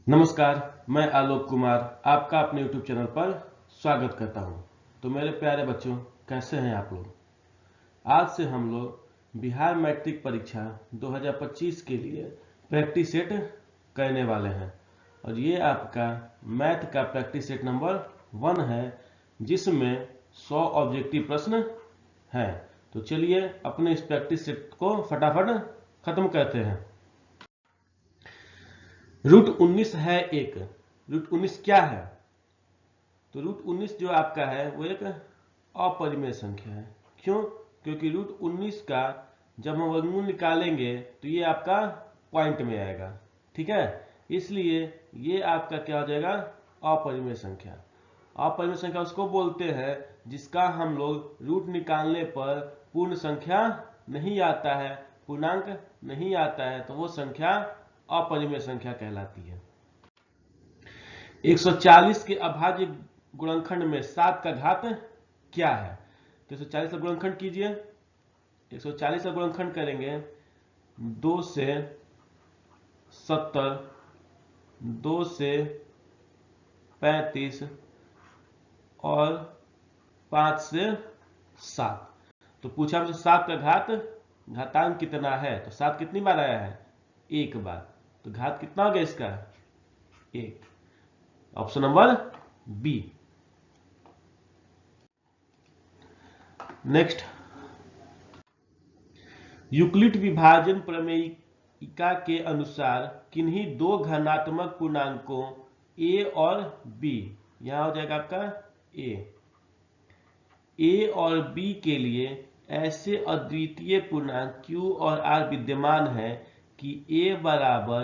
नमस्कार, मैं आलोक कुमार आपका अपने YouTube चैनल पर स्वागत करता हूं। तो मेरे प्यारे बच्चों, कैसे हैं आप लोग। आज से हम लोग बिहार मैट्रिक परीक्षा 2025 के लिए प्रैक्टिस सेट करने वाले हैं और ये आपका मैथ का प्रैक्टिस सेट नंबर 1 है, जिसमें 100 ऑब्जेक्टिव प्रश्न हैं। तो चलिए अपने इस प्रैक्टिस सेट को फटाफट खत्म करते हैं। रूट 19 है एक। रूट 19 क्या है? तो रूट 19 जो आपका है वो एक अपरिमेय संख्या है। क्यों? क्योंकि रूट 19 का जब हम वर्गमूल निकालेंगे तो ये आपका पॉइंट में आएगा। ठीक है, इसलिए ये आपका क्या हो जाएगा? अपरिमेय संख्या। अपरिमेय संख्या उसको बोलते हैं जिसका हम लोग रूट निकालने पर पूर्ण संख्या नहीं आता है, पूर्णांक नहीं आता है, तो वो संख्या अपरिमेय संख्या कहलाती है। 140 के अभाज्य गुणनखंड में 7 का घात क्या है? तो 140 का गुणनखंड कीजिए। 140 का गुणनखंड करेंगे 2 से 70, 2 से 35 और 5 से 7। तो पूछा हमसे 7 का घातांक कितना है, तो 7 कितनी बार आया है? एक बार। तो घात कितना हो गया इसका? 1। Option number B. Next, Euclid विभाजन प्रमेयिका के अनुसार किन्हीं दो घनात्मक पूर्णांकों a और b, यहां हो जाएगा आपका a और b के लिए ऐसे अद्वितीय पूर्णांक q और r विद्यमान है कि a बराबर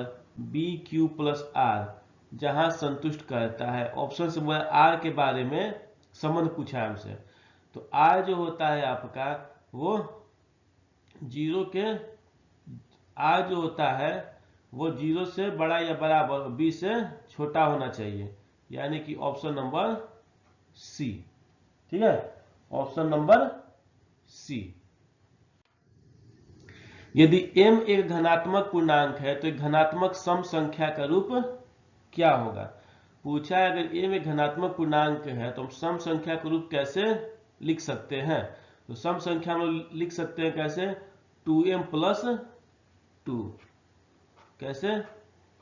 b q प्लस r जहां संतुष्ट करता है। ऑप्शन से r के बारे में संबंध पूछा है हमसे। तो r जो होता है आपका वो जीरो के, r जो होता है वो 0 से बड़ा या बराबर b से छोटा होना चाहिए, यानी कि ऑप्शन नंबर सी। ठीक है, ऑप्शन नंबर सी। यदि m एक धनात्मक पूर्णांक है तो एक धनात्मक सम संख्या का रूप क्या होगा? पूछा है अगर m एक धनात्मक पूर्णांक है तो हम सम संख्या का रूप कैसे लिख सकते हैं? तो सम संख्या हम लिख सकते हैं कैसे? 2m plus 2। कैसे?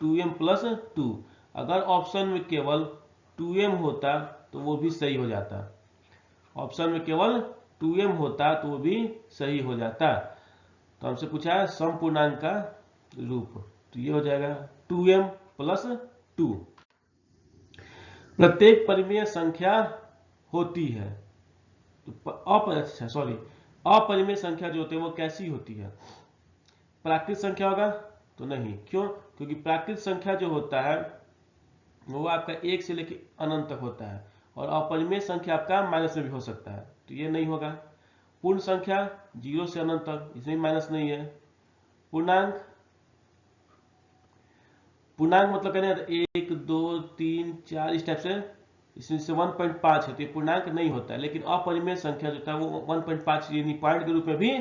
2m plus 2। अगर ऑप्शन में केवल 2m होता तो वो भी सही हो जाता। ऑप्शन में केवल 2m होता तो वो भी सही हो जाता। तो हमसे पूछा है सम पूर्णांक का रूप, तो ये हो जाएगा 2m प्लस 2। प्रत्येक परिमेय संख्या होती है तो अपरिमेय संख्या जो होती है वो कैसी होती है? प्राकृत संख्या होगा? तो नहीं। क्यों? क्योंकि प्राकृत संख्या जो होता है वो आपका 1 से लेकर अनंत तक होता है और अपरिमेय संख्या आपका माइनस में भी हो सकता है, तो ये नहीं होगा। पूर्ण संख्या 0 से अनंत तक, इसमें माइनस नहीं है। पूर्णांक मतलब कहने 1 2 3 4 इस टाइप से, इसमें से 1.5 है तो ये पूर्णांक नहीं होता है। लेकिन अपरिमेय संख्या जो था वो 1.5 यानी पॉइंट के रूप में भी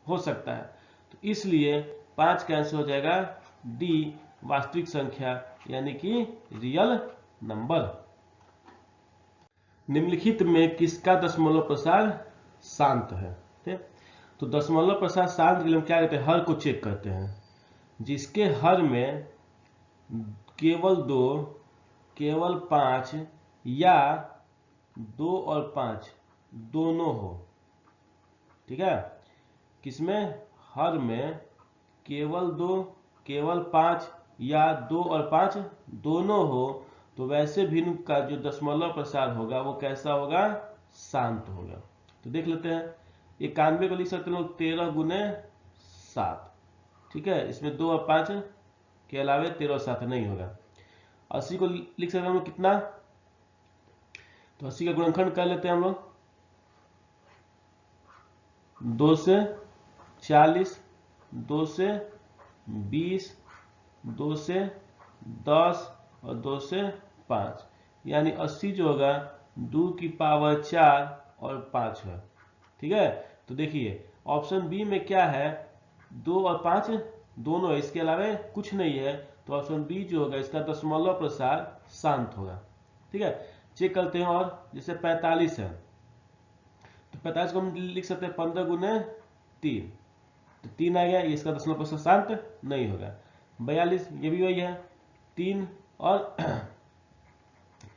हो सकता है। तो इसलिए 5 का आंसर हो जाएगा डी, वास्तविक संख्या यानी कि रियल नंबर। निम्नलिखित में किसका दशमलव प्रसार शांत है? ठीक, तो दशमलव प्रसार शांत के लिए हम क्या करते हैं? हर को चेक करते हैं। जिसके हर में केवल 2, केवल 5 या 2 और 5 दोनों हो। ठीक है, किसमें? हर में केवल 2, केवल 5 या 2 और 5 दोनों हो तो वैसे भिन्न का जो दशमलव प्रसार होगा वो कैसा होगा? शांत होगा। तो देख लेते हैं। 91 को लिख सकते हैं लोग 13 गुने 7। ठीक है, इसमें 2 और 5 के अलावे 13 और 7 नहीं होगा। 80 को लिख सकते हैं हम लोग कितना? तो 80 का गुणनखंड कर लेते हैं हम लोग। 2 से 40, 2 से 20, 2 से 10 और 2 से 5, यानी 80 जो होगा 2 की पावर 4 और 5 है। ठीक है, तो देखिए ऑप्शन बी में क्या है? 2 और 5 दोनों है, इसके अलावा कुछ नहीं है, तो ऑप्शन बी जो होगा इसका दशमलव प्रसार शांत होगा। ठीक है, चेक करते हैं। और जैसे 45 है तो 45 को हम लिख सकते हैं 15 गुने 3, तो 3 आ गया, ये इसका दशमलव प्रसार शांत नहीं होगा। 42 ये भी वही है, 3 और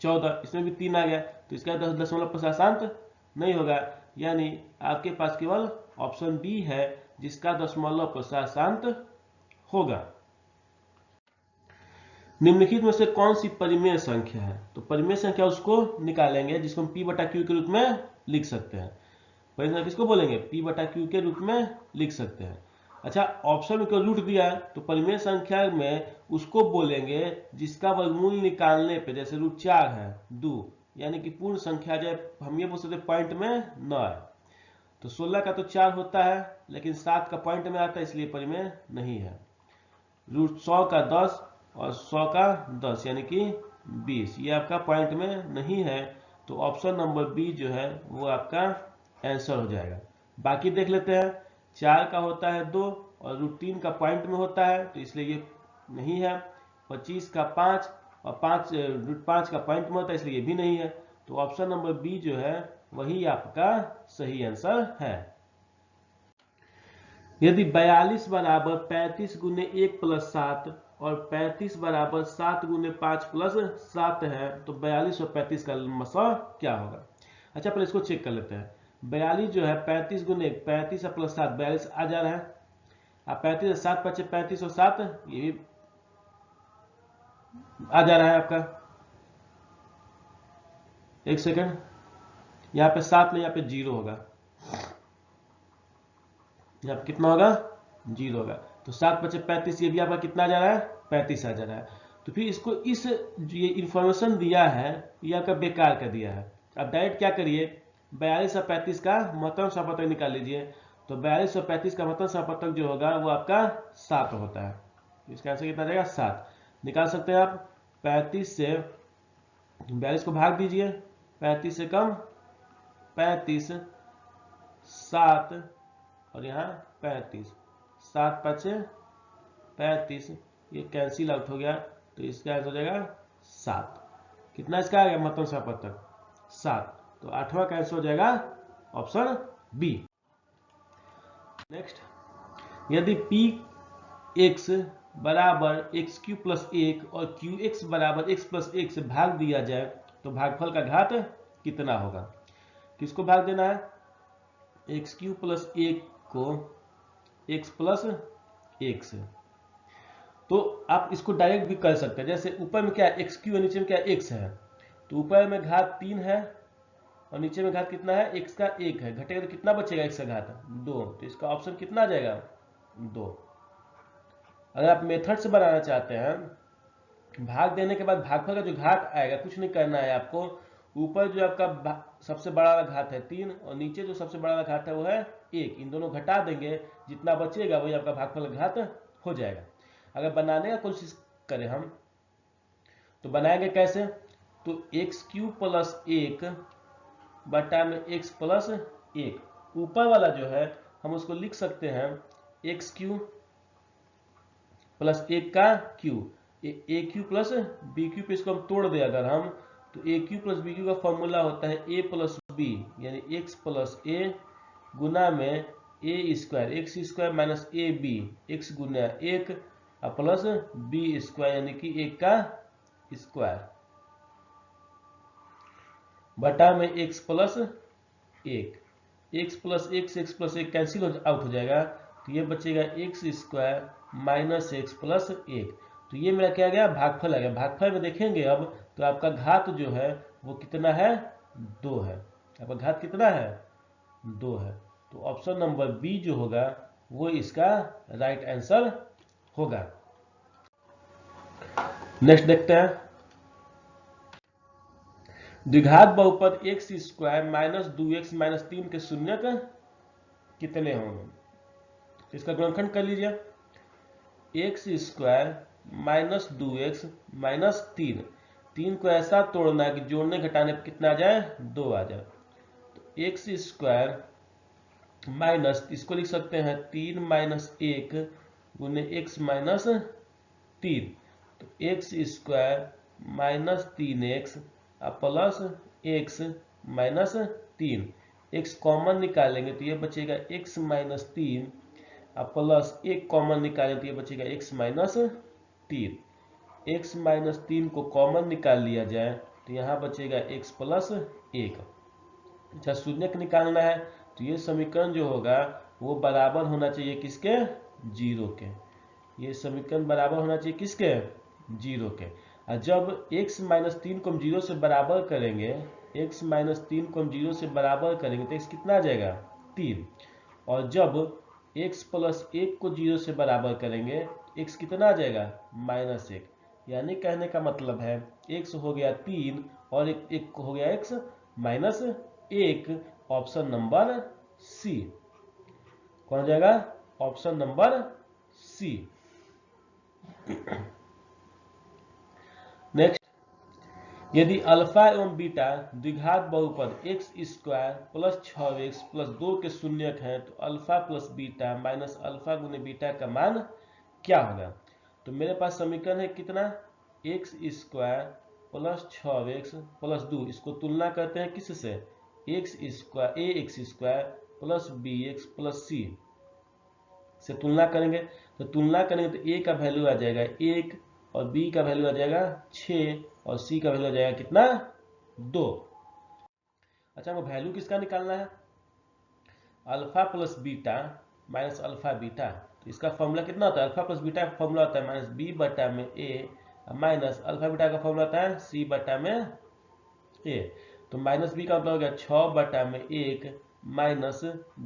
14 इसमें भी 3 आ गया, तो इसका दशमलव प्रसार शांत नहीं होगा। यानी आपके पास केवल ऑप्शन बी है जिसका दशमलव प्रसार शांत होगा। निम्नलिखित में से कौन सी परिमेय संख्या है? तो परिमेय संख्या उसको निकालेंगे जिसको हम p बटा क्यू के रूप में लिख सकते हैं। परिमेय संख्या किसको बोलेंगे? p बटा क्यू के रूप में लिख सकते हैं। अच्छा, ऑप्शन में रूट दिया है तो परिमेय संख्या में उसको बोलेंगे जिसका वर्गमूल निकालने पे, जैसे √4 है 2, यानी कि पूर्ण संख्या जाए, हम ये बोल सकते पॉइंट में न आए। तो 16 का तो 4 होता है लेकिन 7 का पॉइंट में आता है, इसलिए परिमेय नहीं है। √100 का 10 और 100 का 10 यानी कि 20, ये आपका पॉइंट में नहीं है, तो ऑप्शन नंबर बी जो है वो आपका आंसर हो जाएगा। बाकी देख लेते हैं। 4 का होता है 2 और √3 का पॉइंट में होता है, तो इसलिए ये नहीं है। 25 का 5 और 5 का पॉइंट में होता है, इसलिए ये भी नहीं है। तो ऑप्शन नंबर बी जो है वही आपका सही आंसर है। यदि 42 बराबर 35 गुने 1 प्लस 7 और 35 बराबर 7 गुने 5 प्लस 7 है तो 42 और 35 का लम्बसा क्या होगा? अच्छा, पहले इसको चेक कर लेते हैं। 42 जो है 35 गुने 35 प्लस 7 42 आ जा रहा है। अब 35 7 बचे 35 और 7 ये भी आ जा रहा है आपका। एक सेकंड, यहाँ पे 7 नहीं, यहाँ पे 0 होगा। यहाँ पे कितना होगा? 0 होगा। तो 7 बचे 35, ये भी आपका कितना आ जा रहा है? 35 आ जा रहा है। तो फिर इसको इस ये इंफॉर्मेशन दिया है ये आपका बेकार का दिया है। अब डायरेक्ट क्या करिए, 42 और 35 का महत्तम समापतक निकाल लीजिए। तो 42 और 35 का महत्तम समापतक जो होगा वो आपका 7 होता है। इसका आंसर कितना जाएगा? 7 निकाल सकते हैं आप। 35 से 42 को भाग दीजिए, 35 से कम 35, 7 और यहाँ 35, 7 5 35, ये कैंसिल आउट हो गया, तो इसका आंसर हो जाएगा 7। कितना इसका आ गया महत्तम समापतक? 7। तो 8वां का आंसर हो जाएगा ऑप्शन बी। नेक्स्ट, यदि पी एक्स बराबर एक्स क्यू प्लस 1 और क्यू एक्स बराबर एक्स प्लस 1 से भाग दिया जाए तो भागफल का घात कितना होगा? किसको भाग देना है? एक्स क्यू प्लस 1 को एक्स प्लस 1 से। तो आप इसको डायरेक्ट भी कर सकते हैं। जैसे ऊपर में क्या एक्स क्यू है, नीचे में क्या एक्स है, तो ऊपर में घात 3 है और नीचे में घात कितना है? एक्स का 1 है। घटेगा तो कितना बचेगा? एक्स का घात 2। तो इसका ऑप्शन कितना आ जाएगा? 2। अगर आप मेथड से बनाना चाहते हैं, भाग देने के बाद भागफल का जो घात आएगा, कुछ नहीं करना है आपको। ऊपर जो आपका सबसे बड़ा वाला घात है 3 और नीचे जो सबसे बड़ा वाला घात है वो है 1, इन दोनों घटा देंगे, जितना बचेगा वही आपका भागफल का घात हो जाएगा। अगर बनाने का कोशिश करें हम तो बनाएंगे कैसे? तो एक्स क्यू प्लस 1 बटा में एक्स प्लस 1, ऊपर वाला जो है हम उसको लिख सकते हैं एक्स क्यू प्लस 1 का cube, a cube plus b cube पे इसको हम तोड़ दे अगर हम, तो a cube plus b cube का फॉर्मूला होता है ए प्लस बी, यानी एक्स प्लस ए गुना में a square, x square minus a b, x गुना 1 प्लस बी स्क्वायर यानी कि 1 का स्क्वायर बटा में एक्स प्लस 1। एक्स प्लस 1 से एक्स प्लस 1 कैंसिल आउट हो जाएगा, तो ये बचेगा x square minus x plus 1। तो ये मेरा क्या गया? भागफल आ गया। भागफल में देखेंगे अब तो आपका घात जो है वो कितना है? 2 है। आपका घात कितना है? 2 है। तो ऑप्शन नंबर बी जो होगा वो इसका राइट आंसर होगा। नेक्स्ट देखते हैं, द्विघात बहुपद x square minus 2x minus 3 के शून्यक कितने होंगे? इसका गुणनखंड कर लीजिए। X square minus 2x minus 3 को ऐसा तोड़ना है कि जोड़ने घटाने पर कितना आ जाए? 2 आ जाए। तो एक्स स्क्वायर माइनस, इसको लिख सकते हैं 3 माइनस 1 गुने एक्स माइनस 3, तो x square minus 3x plus x minus 3, x common निकालेंगे तो ये बचेगा x माइनस 3 प्लस एक कॉमन निकालेंगे तो ये बचेगा x माइनस 3, x माइनस 3 को कॉमन निकाल लिया जाए तो यहाँ बचेगा x प्लस 1। अच्छा, शून्यक निकालना है तो ये समीकरण जो होगा वो बराबर होना चाहिए किसके, जीरो के। ये समीकरण बराबर होना चाहिए किसके, जीरो के। और जब x माइनस 3 को हम जीरो से बराबर करेंगे, x माइनस 3 को हम जीरो से बराबर करेंगे तो x कितना आ जाएगा, 3। और जब x प्लस 1 को जीरो से बराबर करेंगे x कितना आ जाएगा, माइनस 1। यानी कहने का मतलब है x हो गया 3 और एक हो गया x minus 1। Option number C कौन हो जाएगा, ऑप्शन नंबर सी। नेक्स्ट, यदि अल्फा एवं बीटा द्विघात बहुपद x square plus 6x plus 2 के शून्यक हैं तो alpha plus beta minus alpha गुने बीटा का मान क्या होगा। तो मेरे पास समीकरण है कितना, x square plus 6x plus 2, इसको तुलना करते हैं किससे, x square plus bx plus c से तुलना करेंगे। तो तुलना करेंगे तो a का वैल्यू आ जाएगा 1 और b का वैल्यू आ जाएगा 6 और c का वैल्यू आ जाएगा कितना, 2। अच्छा, हमको वैल्यू किसका निकालना है, alpha plus beta minus alpha beta. तो इसका फॉर्मूला कितना होता है, अल्फा प्लस बीटा का फॉर्मूला होता है माइनस बी बटा में ए माइनस अल्फा बीटा का फॉर्मूला होता है सी बटा में ए। तो माइनस बी का मतलब हो गया 6 बटा में 1 माइनस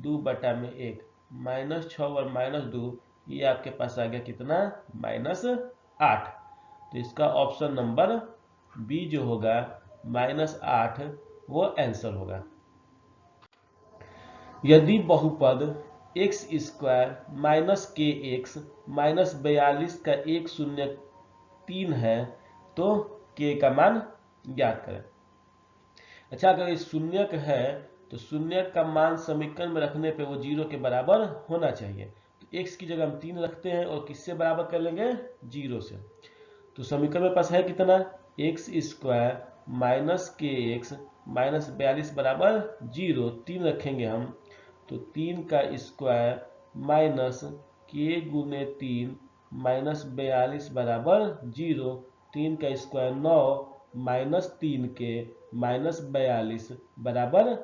2 बटा में 1, माइनस 6 और माइनस 2, ये आपके पास आ गया कितना, माइनस 8। तो इसका ऑप्शन नंबर बी जो होगा माइनस 8 वो आंसर होगा। यदि बहुपद एक्स स्क्वायर माइनस के एक्स माइनस 42 का एक शून्य 3 है तो के का मान ज्ञात करें। अच्छा, अगर ये शून्यक है तो शून्यक का मान समीकरण में रखने पे वो जीरो के बराबर होना चाहिए। तो x की जगह हम 3 रखते हैं और किससे बराबर कर लेंगे, जीरो से। तो समीकरण में पास है कितना, एक्स स्क्वायर माइनस के एक्स माइनस 42 बराबर जीरो, 3 रखेंगे हम तो 3 का स्क्वायर माइनस के गुने 3 माइनस 42 बराबर जीरो, 3 का स्क्वायर 9 माइनस 3 के माइनस 42 बराबर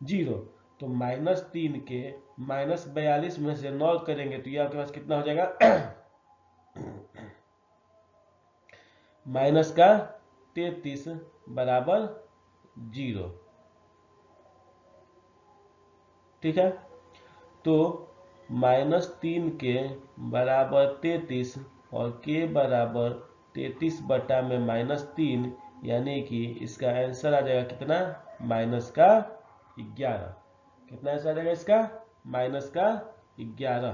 जीरो। तो माइनस 3 के माइनस 42 में से 9 करेंगे तो ये आपके पास कितना हो जाएगा माइनस का 33 बराबर जीरो। ठीक है, तो माइनस 3 के बराबर 33 और के बराबर 33 बटा में माइनस 3, यानी कि इसका आंसर आ जाएगा कितना, माइनस का 11। कितना आंसर आ जाएगा इसका, माइनस का 11।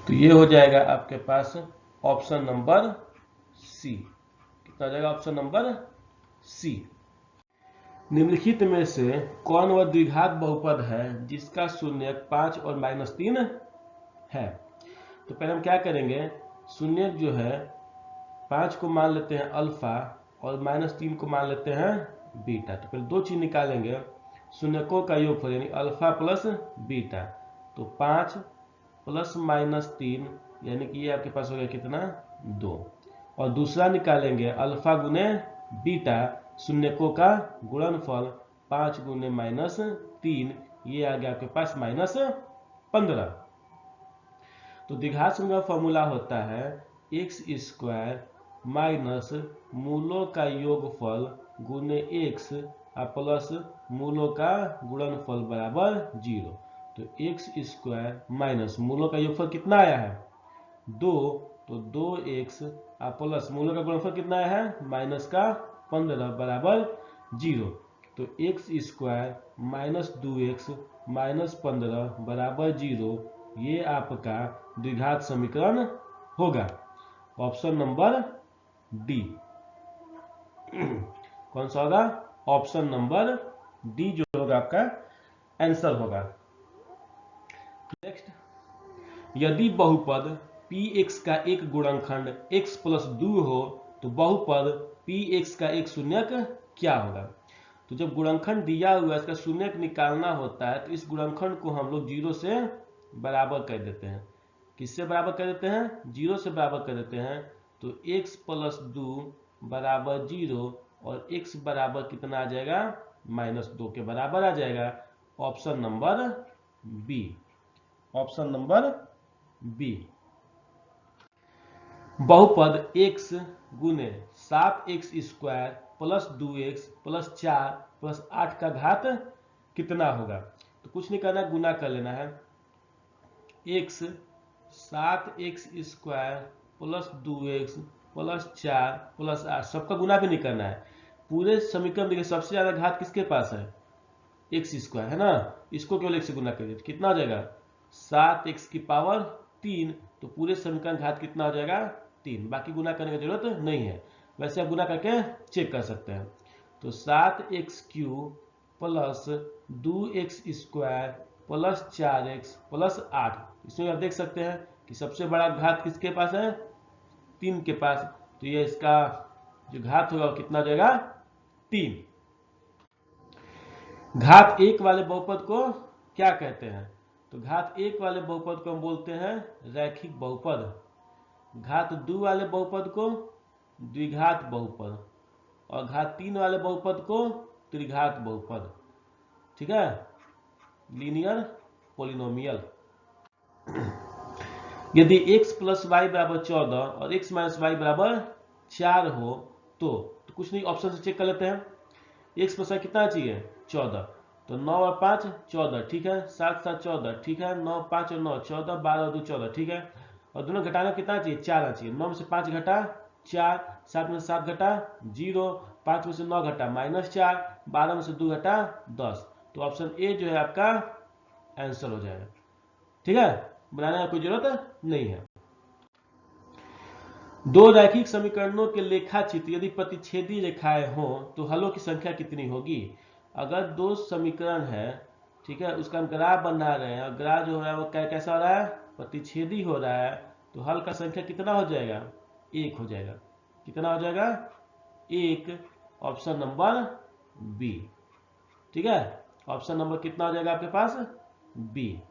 तो ये हो जाएगा आपके पास ऑप्शन नंबर सी। कितना आ जाएगा, ऑप्शन नंबर सी। निम्नलिखित में से कौन वह द्विघात बहुपद है जिसका शून्यक 5 और माइनस 3 है। तो पहले हम क्या करेंगे, शून्यक जो है 5 को मान लेते हैं अल्फा और माइनस 3 को मान लेते हैं बीटा। तो पहले दो चीज निकालेंगे, शून्यकों का योगफल यानी अल्फा प्लस बीटा। तो 5 प्लस माइनस 3 यानी कि ये आपके पास हो गया कितना, 2। और दूसरा निकालेंगे अल्फा गुने बीटा, शून्यकों का गुणनफल 5 गुने माइनस 3, ये आ गया आपके पास माइनस 15। तो द्विघात समीकरण का फॉर्मूला होता है एक्स स्क्वायर माइनस मूलों का योगफल गुने एक्स प्लस मूलों का गुणनफल बराबर जीरो। तो एक्स स्क्वायर माइनस मूलों का योगफल कितना आया है, 2, तो 2x प्लस मूलों का गुणनफल कितना आया है, माइनस का 15 बराबर जीरो। तो x square minus 2x minus 15 बराबर जीरो, ये आपका द्विघात समीकरण होगा। Option number D. कौन सा होगा, ऑप्शन नंबर डी जो होगा आपका आंसर होगा। नेक्स्ट, यदि बहुपद px का एक गुणनखंड x प्लस 2 हो तो बहुपद px का एक शून्यक क्या होगा। तो जब गुणनखंड दिया हुआ है इसका शून्यक निकालना होता है तो इस गुणनखंड को हम लोग 0 से बराबर कर देते हैं। किससे बराबर कर देते हैं? 0 से बराबर कर देते हैं। तो x प्लस 2 बराबर 0 और x बराबर कितना आ जाएगा? -2 के बराबर आ जाएगा। Option number B. Option number B. बहुपद x गुने 7x square plus 2x plus 4 plus 8 का घात कितना होगा। तो कुछ नहीं करना, गुना कर लेना है। x 7x square plus 2x plus 4 plus 8 सबका गुना भी नहीं करना है। पूरे समीकरण देखिए सबसे ज्यादा घात किसके पास है? x स्क्वायर है ना, इसको केवल 1 से गुना करिए तो कितना हो जाएगा? 7x की पावर 3। तो पूरे समीकरण घात कितना हो जाएगा? 3। बाकी गुना करने की जरूरत नहीं है, वैसे आप गुना करके चेक कर सकते हैं। तो 7x cube plus 2x square plus 4x plus 8, इसमें आप देख सकते हैं कि सबसे बड़ा घात किसके पास है? 3 के पास। तो ये इसका जो घात होगा वो कितना हो जाएगा? 3। घात 1 वाले बहुपद को क्या कहते हैं? तो घात 1 वाले बहुपद को हम बोलते हैं रैखिक बहुपद। घात 2 वाले बहुपद को द्विघात बहुपद और घात 3 वाले बहुपद को त्रिघात बहुपद। ठीक है, लीनियर पॉलिनोमियल। यदि x प्लस वाई बराबर 14 और x माइनस वाई बराबर 4 हो तो कुछ नहीं, ऑप्शन से चेक कर लेते हैं। x प्लस वाई कितना चाहिए? 14। तो 9 और 5 14, ठीक है। 7 7 14, ठीक है। 9 5 और 9 14, 12 और 2 14, ठीक है। और दोनों घटाना कितना चाहिए? 4 चाहिए। 9 में से 5 घटा 4, 7 में से 7 घटा 0, 5 में से 9 घटा -4, 12 में से 2 घटा 10। तो ऑप्शन ए जो है आपका आंसर हो जाएगा। ठीक है, बनाने की कोई जरूरत नहीं है। दो रैखिक समीकरणों के लेखाचित्र यदि प्रतिच्छेदी रेखाएं हो तो हलों की संख्या कितनी होगी। अगर दो समीकरण है, ठीक है, उसका हम ग्राफ बना रहे हैं और ग्राफ जो हो रहा है वो कैसा हो रहा है? प्रतिच्छेदी हो रहा है। तो हल का संख्या कितना हो जाएगा? 1 हो जाएगा। कितना हो जाएगा? 1। Option number B. ठीक है, ऑप्शन नंबर कितना हो जाएगा आपके पास? बी।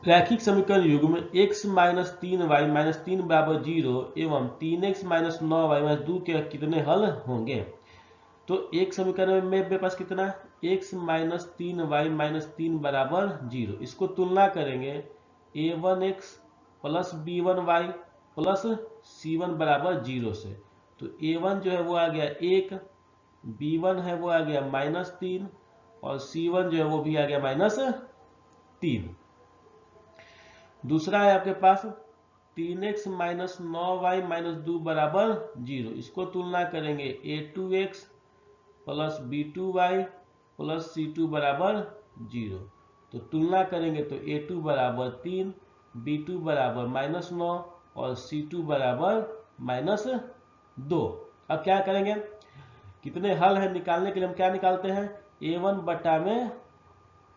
रैखिक समीकरण युग्म में x माइनस 3y माइनस 3 बराबर 0 एवं 3x माइनस 9y माइनस 2 के कितने हल होंगे। तो एक समीकरण में मेरे पास कितना है? x माइनस 3y माइनस 3 बराबर 0। इसको तुलना करेंगे a1x plus b1y plus c1 बराबर 0 से। तो a1 जो है वो आ गया 1, b1 है वो आ गया -3 और c1 जो है वो भी आ गया -3। दूसरा है आपके पास 3x माइनस 9y माइनस 2 बराबर 0। इसको तुलना करेंगे a2x plus b2y plus c2 बराबर 0। तो तुलना करेंगे तो a2 बराबर 3, b2 बराबर -9 और c2 बराबर -2। अब क्या करेंगे? कितने हल है निकालने के लिए हम क्या निकालते हैं? a1 बटा में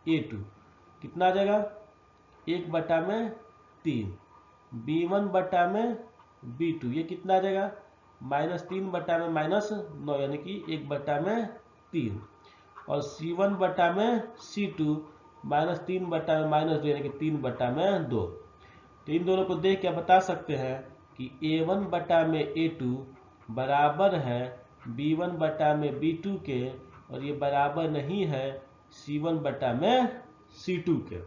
a2 कितना आ जाएगा? 1 बटा में 3, b1 बटा में b2 ये कितना आ जाएगा? -3 बटा में -9 यानी कि 1 बटा में 3 और c1 बटा में c2 -3 बटा में -2 यानी कि 3 बटा में 2। तो इन दोनों को देख के बता सकते हैं कि a1 बटा में a2 बराबर है b1 बटा में b2 के और ये बराबर नहीं है c1 बटा में c2 के।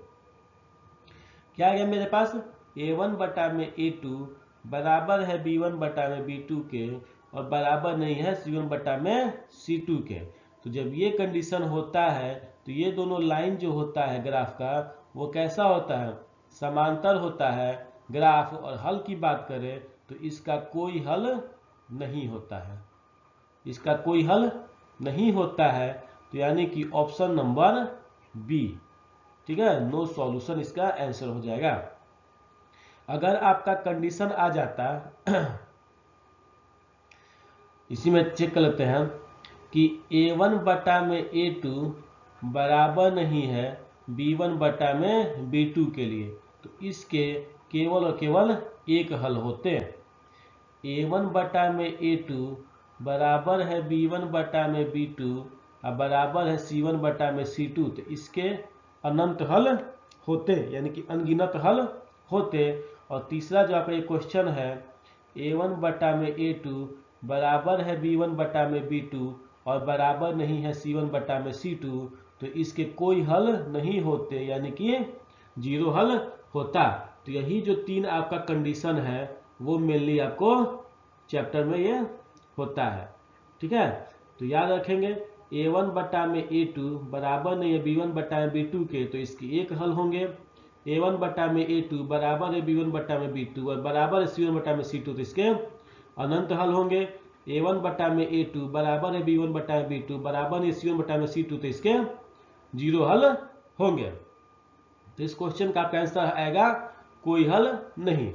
क्या आ गया मेरे पास? a1 बटा में a2 बराबर है b1 बटा में b2 के और बराबर नहीं है c1 बटा में c2 के। तो जब ये कंडीशन होता है तो ये दोनों लाइन जो होता है ग्राफ का वो कैसा होता है? समांतर होता है। ग्राफ और हल की बात करें तो इसका कोई हल नहीं होता है, इसका कोई हल नहीं होता है। तो यानी कि ऑप्शन नंबर बी, ठीक है, नो सॉल्यूशन इसका आंसर हो जाएगा। अगर आपका कंडीशन आ जाता इसी में चेक कर लेते हैं कि a1 बटा में a2 बराबर नहीं है B1 बटा में B2 के लिए, तो इसके केवल और केवल एक हल होते हैं। A1 बटा में A2 बराबर है B1 बटा में B2 और बराबर है C1 बटा में C2, तो इसके अनंत हल होते, यानी कि अनगिनत हल होते। और तीसरा जो आपका ये क्वेश्चन है, A1 बटा में A2 बराबर है B1 बटा में B2 और बराबर नहीं है C1 बटा में C2, तो इसके कोई हल नहीं होते, यानी कि जीरो हल होता। तो यही जो तीन आपका कंडीशन है वो मेनली आपको चैप्टर में ये होता है। ठीक है, तो याद रखेंगे A1 बटा में A2 बराबर नहीं है B1 बटा में B2 के, तो इसके एक हल होंगे। A1 बटा में A2 बराबर है B1 बटा में B2 और बराबर है C1 बटा में C2, तो इसके अनंत हल होंगे। A1 बटा में A2 बराबर है B1 बटा में B2 बराबर है C1 बटा में C2, तो इसके जीरो हल होंगे। तो इस क्वेश्चन का आपका आंसर आएगा कोई हल नहीं।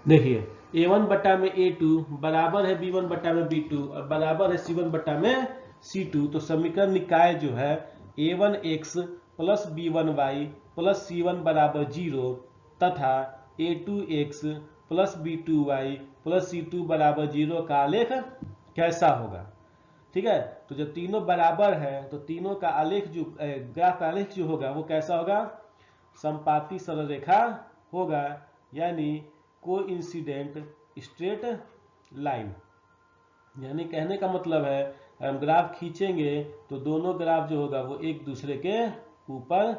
देखिए A1 बटा में A2 बराबर है B1 बटा में B2 और बराबर है C1 बटा में C2, तो समीकरण निकाय जो है A1x plus B1y plus C1 बराबर 0 तथा A2x plus B2y plus C2 बराबर 0 का आलेख कैसा होगा। ठीक है, तो जब तीनों बराबर है तो तीनों का आलेख जो ग्राफ का आलेख जो होगा वो कैसा होगा, समपाती सरल रेखा होगा, यानी कोइंसिडेंट स्ट्रेट लाइन। यानी कहने का मतलब है हम ग्राफ खींचेंगे तो दोनों ग्राफ जो होगा वो एक दूसरे के ऊपर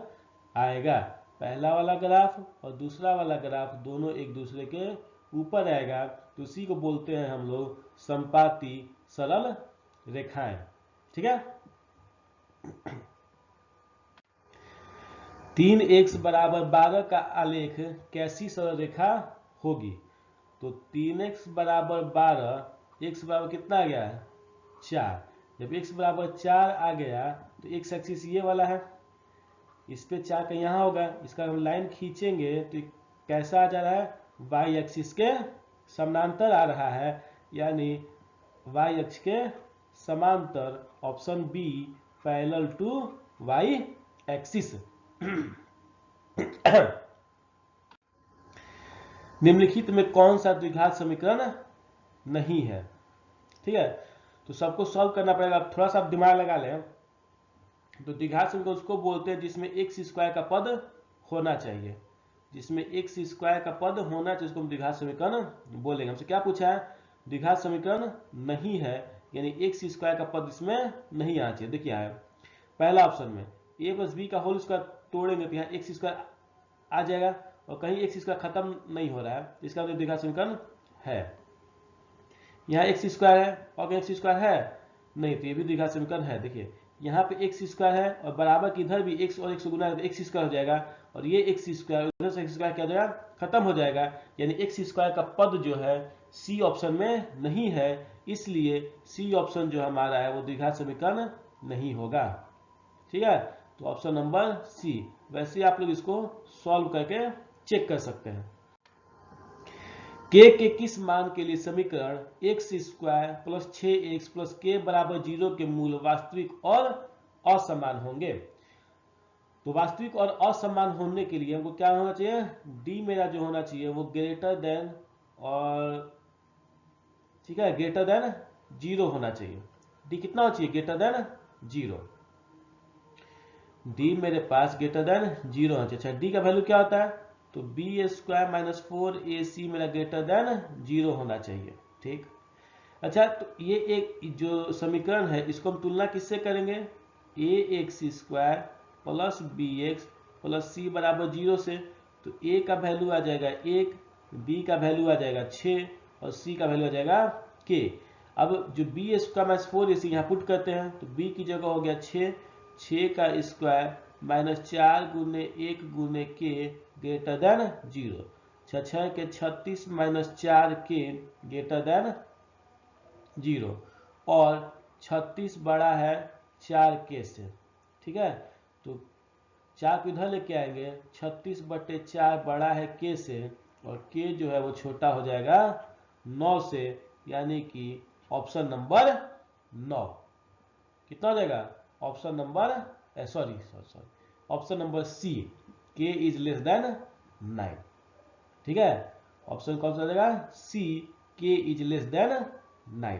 आएगा। पहला वाला ग्राफ और दूसरा वाला ग्राफ दोनों एक दूसरे के ऊपर आएगा, तो उसी को बोलते हैं हम लोग समपाती सरल रेखाएं। ठीक है, 3x बराबर 12 का आलेख कैसी सरल रेखा होगी। तो 3x बराबर 12, x बराबर कितना आ गया 4। जब x बराबर 4 आ गया तो x एक्सिस ये वाला है, इस पे 4 का यहाँ होगा, इसका हम लाइन खींचेंगे तो कैसा आ जा रहा है, y एक्सिस के समानांतर आ रहा है, यानी y अक्ष के समांतर, option B parallel to y axis. निम्नलिखित में कौन सा द्विघात समीकरण नहीं है। ठीक है, तो सबको सॉल्व करना पड़ेगा। थोड़ा सा दिमाग लगा लें, तो द्विघात समीकरण उसको बोलते हैं जिसमें एक्स स्क्वायर का पद होना चाहिए, जिसमें एक्स स्क्वायर का पद होना चाहिए उसको हम द्विघात समीकरण बोलेंगे। हमसे क्या पूछा है, द्विघात समीकरण नहीं है, यानी एक्स स्क्वायर का पद इसमें नहीं आना चाहिए। देखिए है पहला ऑप्शन में a प्लस बी का होल स्क्वायर तोड़ेंगे तो यहाँ एक्स स्क्वायर आ जाएगा और कहीं एक्स स्क्वायर खत्म नहीं हो रहा है, इसका मतलब द्विघात समीकरण है। यहाँ एक्स स्क्वायर है और एक्स स्क्वायर है नहीं, तो ये भी द्विघात समीकरण है। देखिए यहाँ पे एक्स स्क्वायर है और बराबर की इधर भी एक्स और एक्स गुना है तो एक्स स्क्वायर हो जाएगा, और ये एक्स स्क्वायर उधर से एक्स स्क्वायर क्या हो जाएगा, खत्म हो जाएगा, यानी एक्स स्क्वायर का पद जो है सी ऑप्शन में नहीं है, इसलिए सी ऑप्शन जो हमारा है वो द्विघात समीकरण नहीं होगा। ठीक है, तो ऑप्शन नंबर सी। वैसे आप लोग इसको सॉल्व करके चेक कर सकते हैं। के किस मान के लिए समीकरण x square plus 6x plus के बराबर 0 के मूल वास्तविक और असमान होंगे। तो वास्तविक और असमान होने के लिए हमको क्या होना चाहिए, डी मेरा जो होना चाहिए वो ग्रेटर देन, और ठीक है ग्रेटर देन 0 होना चाहिए। डी कितना होना चाहिए, ग्रेटर देन 0। डी मेरे पास ग्रेटर देन 0 होना चाहिए। अच्छा डी का वैल्यू क्या होता है, तो बी स्क्वायर माइनस 4ac मेरा ग्रेटर देन 0 होना चाहिए। ठीक, अच्छा तो ये एक जो समीकरण है इसको हम तुलना किससे करेंगे, a x square plus b x plus c बराबर 0 से। तो ए का वैल्यू आ जाएगा 1, बी का वैल्यू आ जाएगा 6 और सी का वैल्यू आ जाएगा k। अब जो बी स्क्वायर माइनस 4ac यहाँ पुट करते हैं तो बी की जगह हो गया 6 का स्क्वायर माइनस 4 गुने 1 गुने के ग्रेटर देन 0। 6 के 36 माइनस 4 के ग्रेटर देन 0, और 36 बड़ा है 4 के से। ठीक है, तो 4 को इधर लेके आएंगे, 36/4 बड़ा है के से और के जो है वो छोटा हो जाएगा 9 से, यानी कि ऑप्शन नंबर 9 कितना हो जाएगा, option number sorry option number C, k is less than 9। ठीक है, ऑप्शन कौन सा हो जाएगा? C, k is less than 9।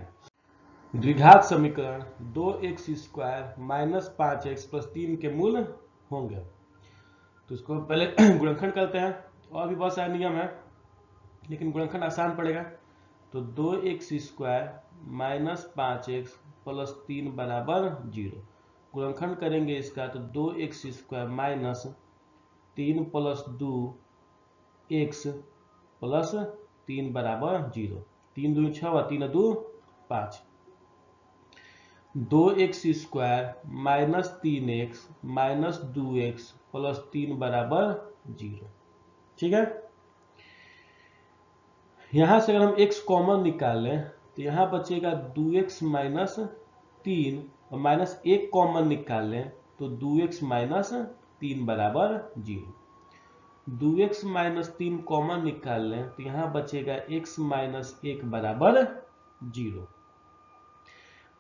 द्विघात समीकरण 2x² माइनस 5x प्लस 3 के मूल होंगे। तो इसको पहले गुणनखंड करते हैं, और भी बहुत सारे नियम है, लेकिन गुणनखंड आसान पड़ेगा। तो 2x² माइनस 5x प्लस 3 बराबर 0। गुणनखंड करेंगे इसका, तो 2x² minus 3 plus 2x plus 3 बराबर 0। 3 दूनी 6 और 3 2 5। 2x² minus 3x minus 2x plus 3 बराबर 0। ठीक है, यहां से अगर हम x कॉमन निकाल लें तो यहां बचेगा 2x माइनस 3, और माइनस 1 कॉमन निकाल लें तो 2x माइनस 3 बराबर 0। 2x माइनस 3 कॉमन निकाल लें तो यहां बचेगा x माइनस 1 बराबर 0।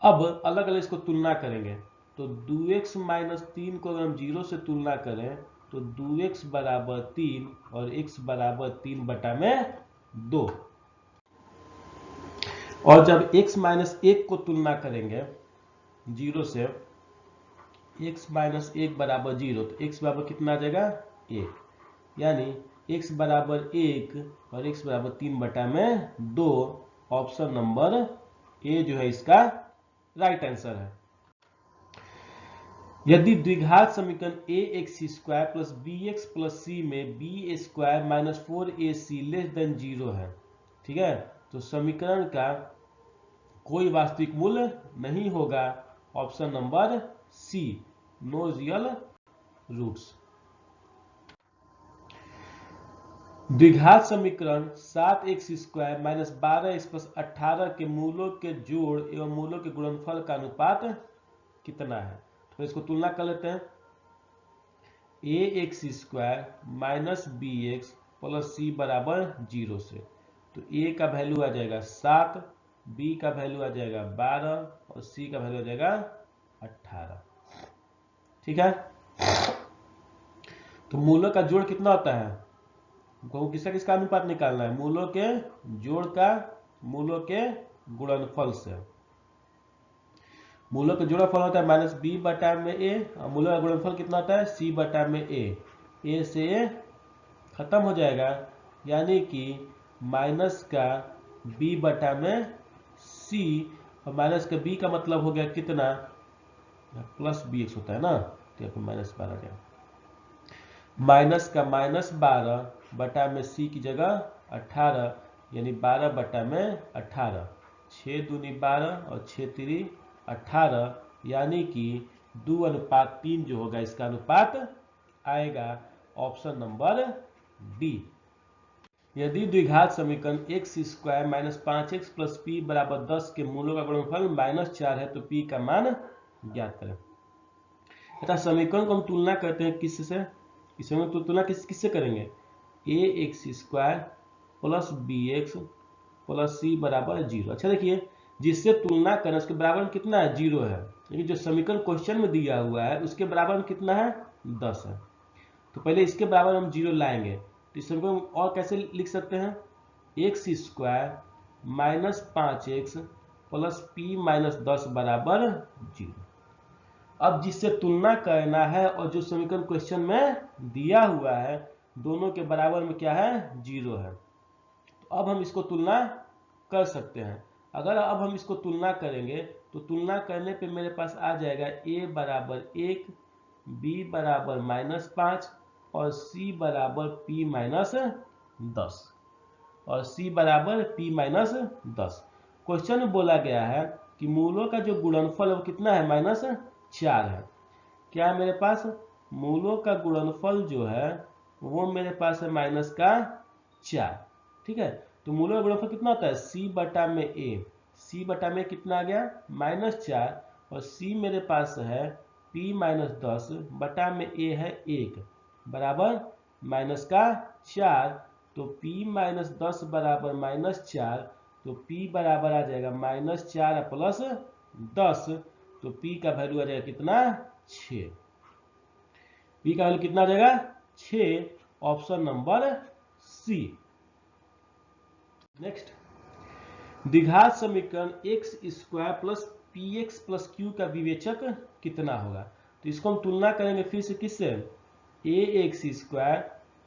अब अलग अलग इसको तुलना करेंगे, तो 2x माइनस 3 को अगर हम 0 से तुलना करें तो 2x बराबर 3 और x बराबर 3 बटा में 2। और जब x माइनस 1 को तुलना करेंगे 0 से, x माइनस 1 बराबर 0, तो x बराबर कितना आ जाएगा? 1। यानी x बराबर 1 और x बराबर 3 बटा में 2। ऑप्शन नंबर ए जो है इसका राइट आंसर है। यदि द्विघात समीकरण ax² plus bx plus c में b² minus 4ac less than 0 है, ठीक है, तो समीकरण का कोई वास्तविक मूल्य नहीं होगा। Option number C, no real roots. द्विघात समीकरण 7x² माइनस 12x प्लस 18 के मूलों के जोड़ एवं मूलों के गुणनफल का अनुपात कितना है? तो इसको तुलना कर लेते हैं। ax² minus bx plus c बराबर 0 से, तो a का वैल्यू आ जाएगा 7, b का वैल्यू आ जाएगा 12 और c का वैल्यू आ जाएगा 18। ठीक है, तो मूलों का जोड़ कितना होता है? हमको किसका किसका अनुपात निकालना है? मूलों के जोड़ का मूलों के गुणनफल से। मूलों का जोड़फल होता है माइनस बी बटा में ए, और मूलों का गुणनफल कितना होता है? सी बटा में ए से ए खत्म हो जाएगा, यानी कि माइनस का बी बटा में सी, और माइनस का बी का मतलब हो गया कितना? प्लस बी एक्स होता है ना, तो यहाँ पे माइनस 12 गया। माइनस का माइनस 12 बटा में सी की जगह 18, यानी 12 बटा में 18। 6 दूनी 12 और 6 3 18, यानी कि 2:3 जो होगा इसका अनुपात आएगा। Option number D. यदि द्विघात समीकरण x² minus 5x plus p बराबर 10 के मूलों का गुणनफल -4 है, तो p का मान ज्ञात करें। तथा समीकरण को हम तुलना करते हैं किससे? इसमें तो तुलना किससे करेंगे? ax² plus bx plus c बराबर 0। अच्छा देखिए, जिससे तुलना करें उसके बराबर में कितना है? 0 है, लेकिन जो समीकरण क्वेश्चन में दिया हुआ है उसके बराबर में कितना है? 10 है। तो पहले इसके बराबर हम 0 लाएंगे, तो इस समीकरण को और कैसे लिख सकते हैं? x² minus 5x plus p minus 10 बराबर 0। अब जिससे तुलना करना है और जो समीकरण क्वेश्चन में दिया हुआ है, दोनों के बराबर में क्या है? 0 है। तो अब हम इसको तुलना कर सकते हैं। अगर अब हम इसको तुलना करेंगे तो तुलना करने पे मेरे पास आ जाएगा a बराबर 1, b बराबर -5 और c बराबर p माइनस 10, और c बराबर p माइनस 10। क्वेश्चन में बोला गया है कि मूलों का जो गुणनफल है वो कितना है? -4 है। क्या मेरे पास मूलों का गुणनफल जो है वो मेरे पास है -4। ठीक है, तो मूलों का गुणनफल कितना होता है? c बटा में a। c बटा में कितना आ गया? -4, और c मेरे पास है p माइनस 10 बटा में a है 1 बराबर -4। तो p माइनस 10 बराबर -4, तो p बराबर आ जाएगा -4 प्लस 10, तो p का वैल्यू आ जाएगा कितना? 6। बी का वैल्यू कितना आ जाएगा 6, ऑप्शन नंबर सी। नेक्स्ट, द्विघात समीकरण x square plus P x plus Q का विवेचक कितना होगा। तो इसको हम तुलना करेंगे फिर से किससे, a x square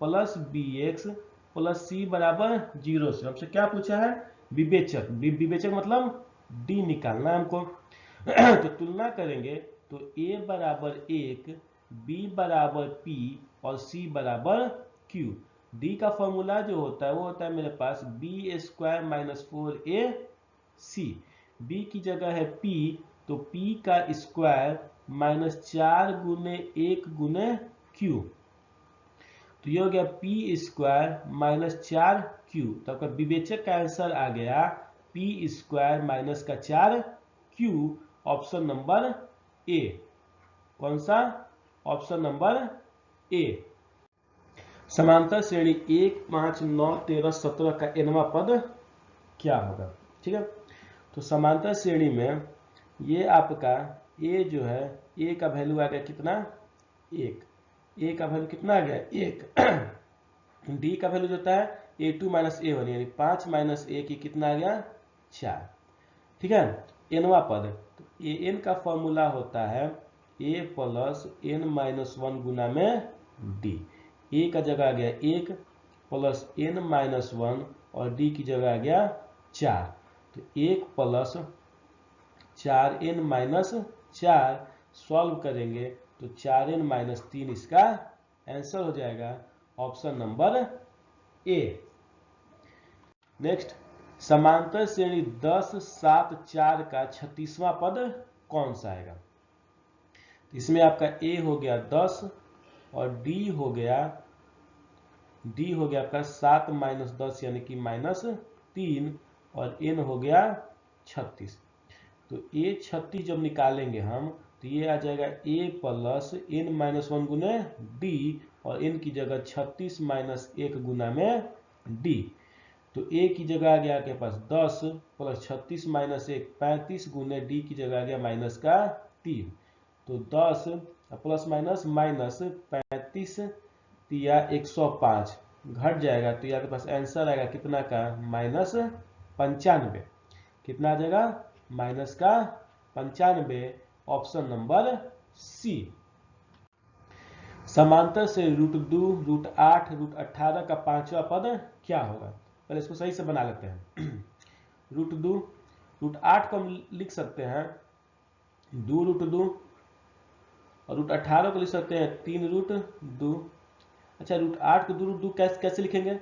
plus b x plus c बराबर 0 से। हमसे क्या पूछा है, विवेचक। विवेचक मतलब डी निकालना है हमको। तो तुलना करेंगे तो ए बराबर 1, बी बराबर पी और सी बराबर क्यू। डी का फॉर्मूला जो होता है वो होता है मेरे पास बी स्क्वायर माइनस 4 ए सी। बी की जगह है पी, तो पी का स्क्वायर माइनस 4 गुने 1 गुने क्यू, तो ये हो गया पी स्क्वायर माइनस 4 क्यू। तो आपका विवेचक का आंसर आ गया पी स्क्वायर माइनस का 4 क्यू, ऑप्शन नंबर ए। कौन सा, ऑप्शन नंबर ए। समांतर श्रेणी 1, 5, 9, 13, 17 का nवां पद क्या होगा। ठीक है, तो समांतर श्रेणी में ये आपका a जो है, a का वैल्यू आ गया कितना 1, a का वैल्यू कितना आ गया 1। d का वैल्यू होता है a2 माइनस a1, यानी 5 माइनस 1 कितना आ गया 4। ठीक है, nवां पद, तो an का फॉर्मूला होता है a प्लस n माइनस 1 गुना में d। a का जगह आ गया 1 प्लस n माइनस 1 और d की जगह आ गया 4, तो 1 प्लस 4n माइनस 4 सॉल्व करेंगे तो 4n माइनस 3 इसका आंसर हो जाएगा, ऑप्शन नंबर ए। नेक्स्ट, समांतर श्रेणी 10, 7, 4 का 36वां पद कौन सा आएगा। तो इसमें आपका a हो गया 10 और d हो गया आपका 7 माइनस 10 यानी कि माइनस 3 और n हो गया 36। तो a 36 जब निकालेंगे हम तो ये आ जाएगा a प्लस n माइनस 1 गुने d और n की जगह 36 माइनस 1 गुना में d। तो a की जगह आ गया आपके पास 10 प्लस 36 माइनस 1 35 गुने d की जगह आ गया माइनस का 3। तो 10 प्लस माइनस माइनस 35 या 105 घट जाएगा, तो आपके पास आंसर आएगा कितना का माइनस 95। कितना आ जाएगा माइनस का 95, ऑप्शन नंबर सी। समांतर से √2, √8, √18 का 5वां पद क्या होगा। पहले इसको सही से बना लेते हैं। √2, √8 को हम लिख सकते हैं 2√2 और √18 को लिख सकते हैं 3√2। अच्छा, √8 को 2√2 कैसे लिखेंगे,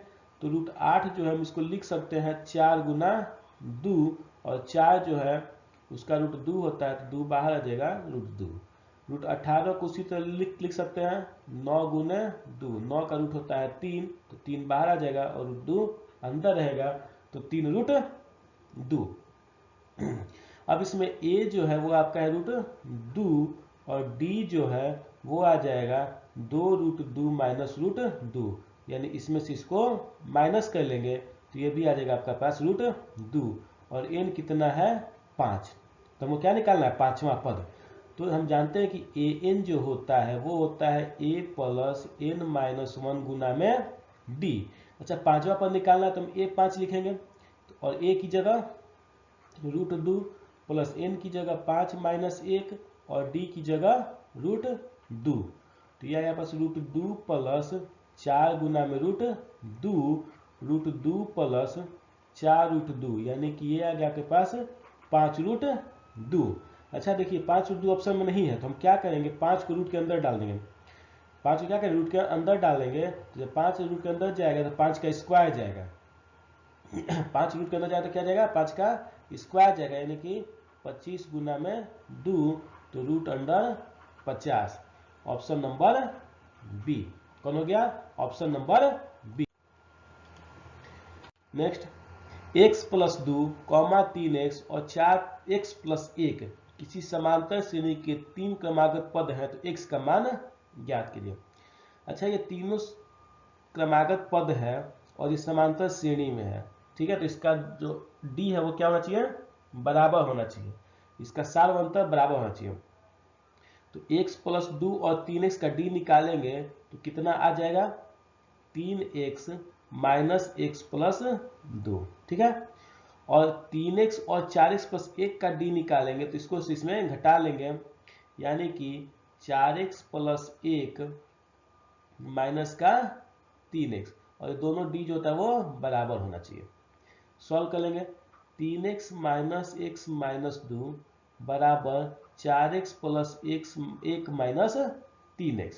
तो √8 जो है हम इसको लिख सकते हैं 4 गुना 2 और 4 जो है उसका √2 होता है, तो 2 बाहर आ जाएगा √2। √18 को उसी तरह लिख सकते हैं 9 गुने 2, 9 का रूट होता है 3, तो 3 बाहर आ जाएगा और √2 अंदर रहेगा, तो 3√2। अब इसमें a जो है वो आपका है √2 और d जो है वो आ जाएगा 2√2 माइनस √2, यानी इसमें से इसको माइनस कर लेंगे तो ये भी आ जाएगा आपका पास √2 और n कितना है 5। तो हमको क्या निकालना है 5वां पद। तो हम जानते हैं कि an जो होता है वो होता है a प्लस n माइनस 1 गुना में d। अच्छा, 5वां पद निकालना है तो हम a5 लिखेंगे और a की जगह √2 प्लस n की जगह 5 माइनस 1 और d की जगह √2। तो यह यहाँ पास √2 प्लस 4 गुना में √2 प्लस 4√2, यानी कि ये आ गया आपके पास 5√2। अच्छा देखिए 5√2 ऑप्शन में नहीं है, तो हम क्या करेंगे 5 को रूट के अंदर डाल देंगे। 5 को क्या करें रूट के अंदर डालेंगे, तो जब 5 रूट के अंदर जाएगा तो 5 का स्क्वायर जाएगा। 5 रूट के अंदर जाएगा तो क्या जाएगा 5 का स्क्वायर जाएगा, यानी कि 25 गुना में 2, तो root under 50, option number B. कौन हो गया, option number B. Next, x plus 2, 3x और 4x प्लस 1 किसी समांतर श्रेणी के 3 क्रमागत पद हैं, तो x का मान ज्ञात कीजिए। अच्छा, ये तीनों क्रमागत पद है और ये समांतर श्रेणी में है। ठीक है, तो इसका जो d है वो क्या होना चाहिए, बराबर होना चाहिए। इसका सार अंतर बराबर होना चाहिए। तो x प्लस 2 और 3x का d निकालेंगे तो कितना आ जाएगा 3x माइनस x प्लस 2, ठीक है। और 3x और 4x प्लस 1 का d निकालेंगे तो इसको इसमें घटा लेंगे, यानी कि 4x प्लस 1 माइनस का 3x, और ये दोनों d जो होता है वो बराबर होना चाहिए। सॉल्व कर लेंगे, 3x माइनस x माइनस 2 बराबर 4x प्लस 1 माइनस 3x।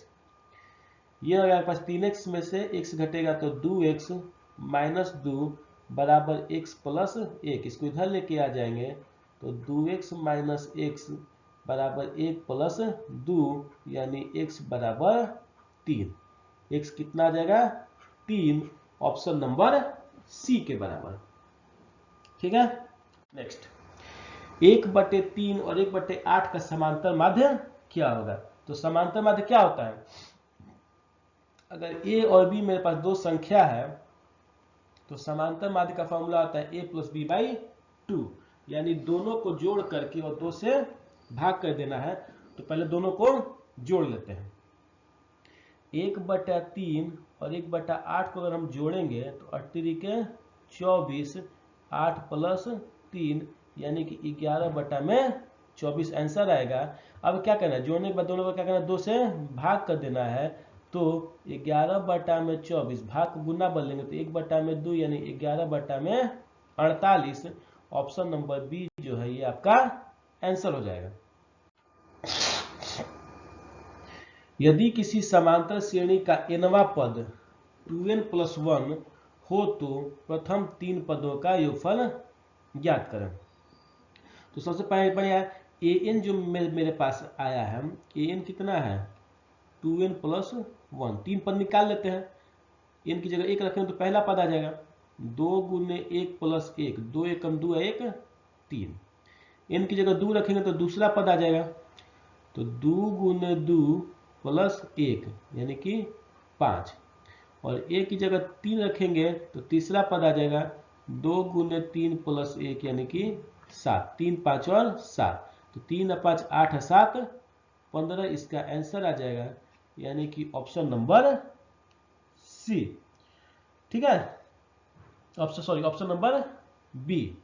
ये अगर पास 3x में से x घटेगा तो 2x माइनस 2 बराबर x प्लस 1, इसको इधर लेके आ जाएंगे तो 2x माइनस x बराबर 1 प्लस 2, यानी x बराबर 3। x कितना आ जाएगा 3, ऑप्शन नंबर सी के बराबर, ठीक है। नेक्स्ट, 1/3 और 1/8 का समांतर माध्य क्या होगा? तो समांतर माध्य क्या होता है? अगर a और b मेरे पास दो संख्या है तो समांतर माध्य का फॉर्मूला होता है a प्लस बी बाई 2, यानी दोनों को जोड़ करके और 2 से भाग कर देना है। तो पहले दोनों को जोड़ लेते हैं। 1/3 और 1/8 को अगर हम जोड़ेंगे तो 8 के 24, 8 प्लस 3 यानी कि 11/24 आंसर आएगा। अब क्या करना है, जोड़ने के बाद दोनों को क्या करना है, 2 से भाग कर देना है। तो 11/24 भाग को गुना बदलेंगे तो 1/2 यानी 11/48। ऑप्शन नंबर बी जो है ये आपका आंसर हो जाएगा। यदि किसी समांतर श्रेणी का nवां पद 2n प्लस 1 हो तो प्रथम 3 पदों का योगफल ज्ञात करें। तो सबसे पहले बढ़िया an जो मेरे पास आया है, an कितना है 2n प्लस 1, 3 पद निकाल लेते हैं। n की जगह 1 रखेंगे तो पहला पद आ जाएगा 2 गुने 1 प्लस 1, 2 एकम 2 1 3। n की जगह 2 रखेंगे तो दूसरा पद आ जाएगा, तो 2 गुने 2 प्लस 1 यानी कि 5। और a की जगह 3 रखेंगे तो तीसरा पद आ जाएगा 2 गुने 3 प्लस 1 यानी कि 7। 3 5 और 7, तो 3 और 5 8 और 7 15, इसका आंसर आ जाएगा, यानी कि ऑप्शन नंबर सी, ठीक है। Option number B.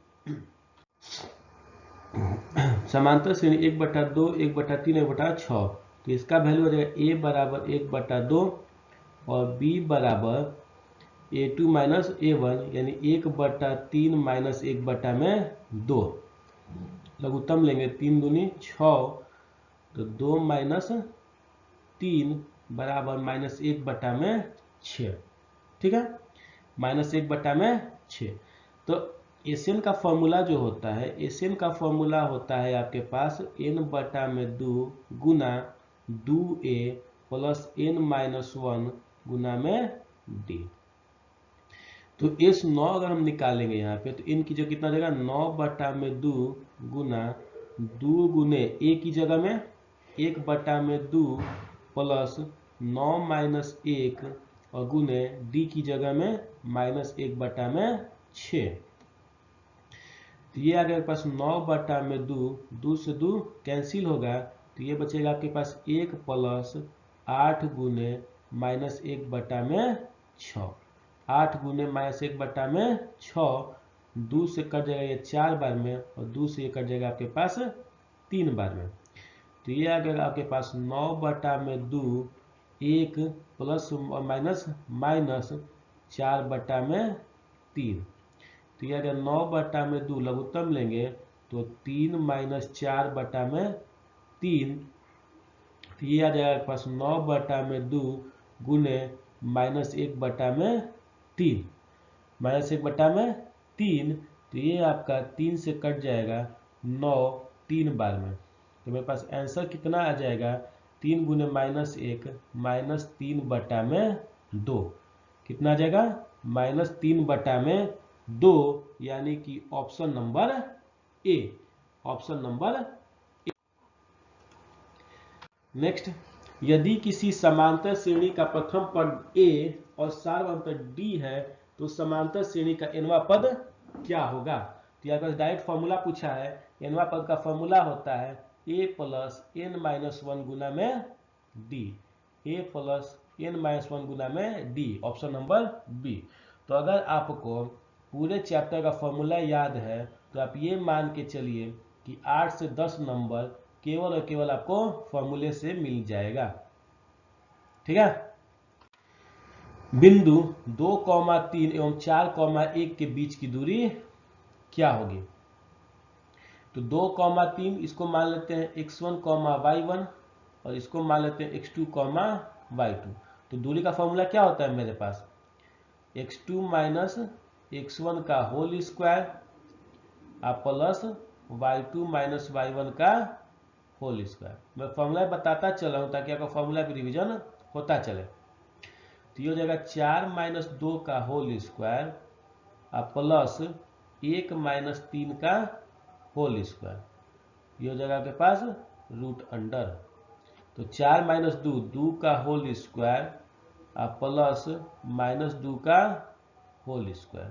समांतर श्रेणी 1/2, 1/3, 1/6, तो इसका वैल्यू हो जाएगा a बराबर 1/2 और b बराबर a2 माइनस a1, यानी 1/3 माइनस 1/2। लघुत्तम लेंगे 3 दूनी 6, तो 2 माइनस 3 बराबर माइनस 1/6, ठीक है, माइनस 1/6। तो एसएन का फॉर्मूला जो होता है, एसएन का फॉर्मूला होता है आपके पास n/2 गुना 2a प्लस n माइनस 1 गुना में d। तो S9 अगर हम निकालेंगे यहाँ पे तो n की जगह कितना देगा 9/2 गुना 2 गुने a की जगह में 1/2 प्लस 9 माइनस 1 और गुने d की जगह में माइनस 1/6। तो ये आ गया आपके पास 9/2, 2 से 2 कैंसिल होगा, तो ये बचेगा आपके पास 1 प्लस 8 गुने माइनस 1/6। 8 गुने माइनस 1/6, 2 से कट जाएगा ये 4 बार में और 2 से ये कट जाएगा आपके पास 3 बार में। तो ये आ गया आपके पास 9/2, 1 प्लस माइनस माइनस 4/3। तो यह अगर 9/2 लघुत्तम लेंगे तो 3 माइनस 4/3, तो ये आ जाएगा पास 9/2 गुने माइनस 1/3, माइनस 1/3, तो ये आपका 3 से कट जाएगा 9 3 बार में। तो मेरे पास आंसर कितना आ जाएगा 3 गुने माइनस 1 माइनस 3/2, कितना आ जाएगा माइनस 3/2, यानी कि option number A, option number A. Next, यदि किसी समांतर श्रेणी का प्रथम पद a और सार्वअंतर d है तो समांतर श्रेणी का nवां पद क्या होगा? तो यहाँ पर डायरेक्ट फॉर्मूला पूछा है। nवां पद का फॉर्मूला होता है a plus N minus one गुना में डी, ए प्लस एन माइनस वन गुना में डी, ऑप्शन नंबर बी। तो अगर आपको पूरे चैप्टर का फॉर्मूला याद है तो आप ये मान के चलिए कि 8 से 10 नंबर केवल और केवल आपको फॉर्मूले से मिल जाएगा। ठीक है। बिंदु 2,3 एवं 4,1 के बीच की दूरी क्या होगी? तो 2,3 इसको मान लेते हैं x1, y1 और इसको मान लेते हैं x2, y2। तो दूरी का फॉर्मूला क्या होता है मेरे पास? x2 माइनस x1 का whole square plus y2 minus y1 का होल स्क्वायर। मैं फॉर्मूला बताता चला हूं ताकि आपका फॉर्मूला भी रिवीजन होता चले। तो ये हो जाएगा 4 माइनस 2 का होल स्क्वायर प्लस 1 माइनस 3 का होल स्क्वायर। ये हो जाएगा आपके पास रूट अंडर। तो 4 माइनस 2 2 का होल स्क्वायर प्लस माइनस 2 का होल स्क्वायर।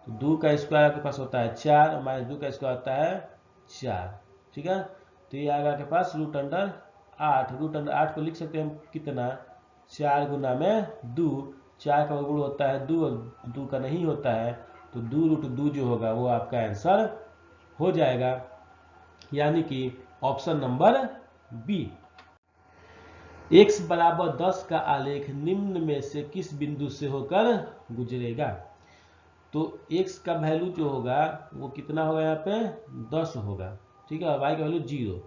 तो 2 का स्क्वायर आपके पास होता है 4, माइनस 2 का स्क्वायर होता है 4। ठीक है। तो ये आएगा आपके पास रूट अंडर 8। रूट अंडर 8 को लिख सकते हैं हम कितना? 4 गुना में 2। 4 का वर्गमूल होता है 2 और 2 का नहीं होता है, तो 2 रूट 2 जो होगा वो आपका आंसर हो जाएगा, यानी कि ऑप्शन नंबर बी। x बराबर 10 का आलेख निम्न में से किस बिंदु से होकर गुजरेगा? तो x का वैल्यू जो होगा वो कितना होगा? यहाँ पे 10 होगा। ठीक है। y का वैल्यू 0,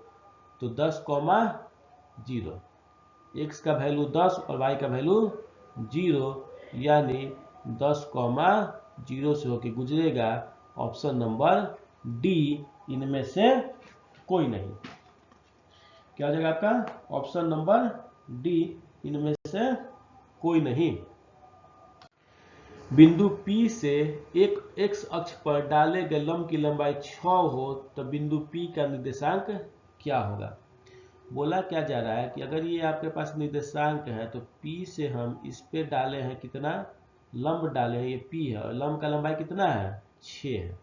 तो 10,0। x का वैल्यू 10 और y का वैल्यू 0, यानी 10,0 से होकर गुजरेगा। ऑप्शन नंबर डी, इनमें से कोई नहीं। क्या हो जाएगा आपका? ऑप्शन नंबर डी, इनमें से कोई नहीं। बिंदु P से एक x अक्ष पर डाले गए लंब की लंबाई 6 हो तो बिंदु P का निर्देशांक क्या होगा? बोला क्या जा रहा है कि अगर ये आपके पास निर्देशांक है तो P से हम इस पे डाले हैं कितना? लंब डाले हैं, ये P है और लंब का लंबाई कितना है? 6 है।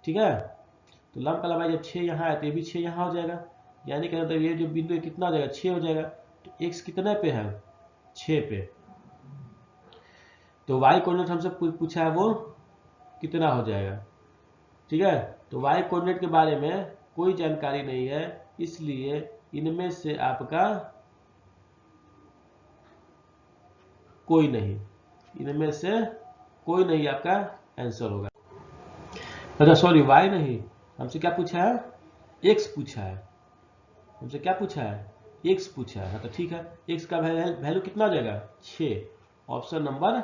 ठीक है। तो लंब का लंबाई जब 6 यहाँ है तो ये भी 6 यहाँ हो जाएगा, यानी कि मतलब ये जो बिंदु है कितना हो जाएगा? 6 हो जाएगा। तो x कितने पे है? 6 पे। तो y कोऑर्डिनेट हमसे पूछा है वो कितना हो जाएगा? ठीक है। तो y कोऑर्डिनेट के बारे में कोई जानकारी नहीं है, इसलिए इनमें से आपका कोई नहीं, इनमें से कोई नहीं आपका आंसर होगा। अच्छा सॉरी, y नहीं, हमसे क्या पूछा है? x पूछा है। हमसे क्या पूछा है? x पूछा है। तो ठीक है, x का वैल्यू कितना हो जाएगा? 6, ऑप्शन नंबर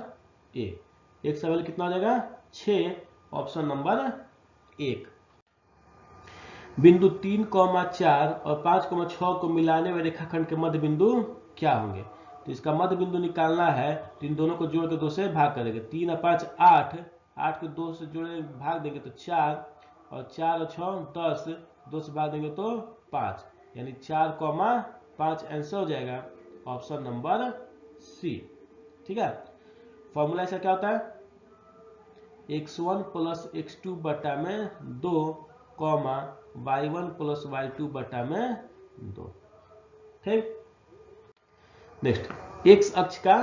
ए। x का वैल्यू कितना हो जाएगा? 6, ऑप्शन नंबर 1। बिंदु 3,4 और 5,6 को मिलाने वाले रेखाखंड के मध्य बिंदु क्या होंगे? तो इसका मध्य बिंदु निकालना है तो इन दोनों को जोड़ के 2 से भाग करेंगे। 3 और 5 8, 8 को 2 से जोड़े भाग देंगे तो 4, और 4 और 6 10, 2 से भाग देंगे तो 5, यानी 4,5 आंसर हो जाएगा, ऑप्शन नंबर सी। ठीक है। फॉर्मूला ऐसा क्या होता है? x1 प्लस x2 बटा में 2, y1 प्लस y2 बटा में 2। ठीक। नेक्स्ट, x अक्ष का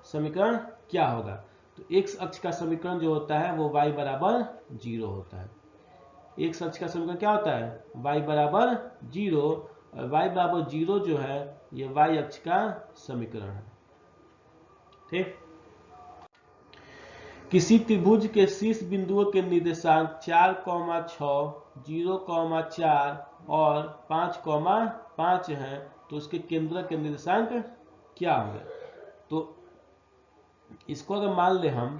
समीकरण क्या होगा? तो x अक्ष का समीकरण जो होता है वो y बराबर 0 होता है। x अक्ष का समीकरण क्या होता है? y बराबर 0, और y बराबर 0 जो है ये y अक्ष का समीकरण है। ठीक। किसी त्रिभुज के शीर्ष बिंदुओं के निर्देशांक 4,6, 0,4 और 5,5 हैं, तो उसके केंद्र के निर्देशांक क्या होंगे? तो इसको अगर मान ले हम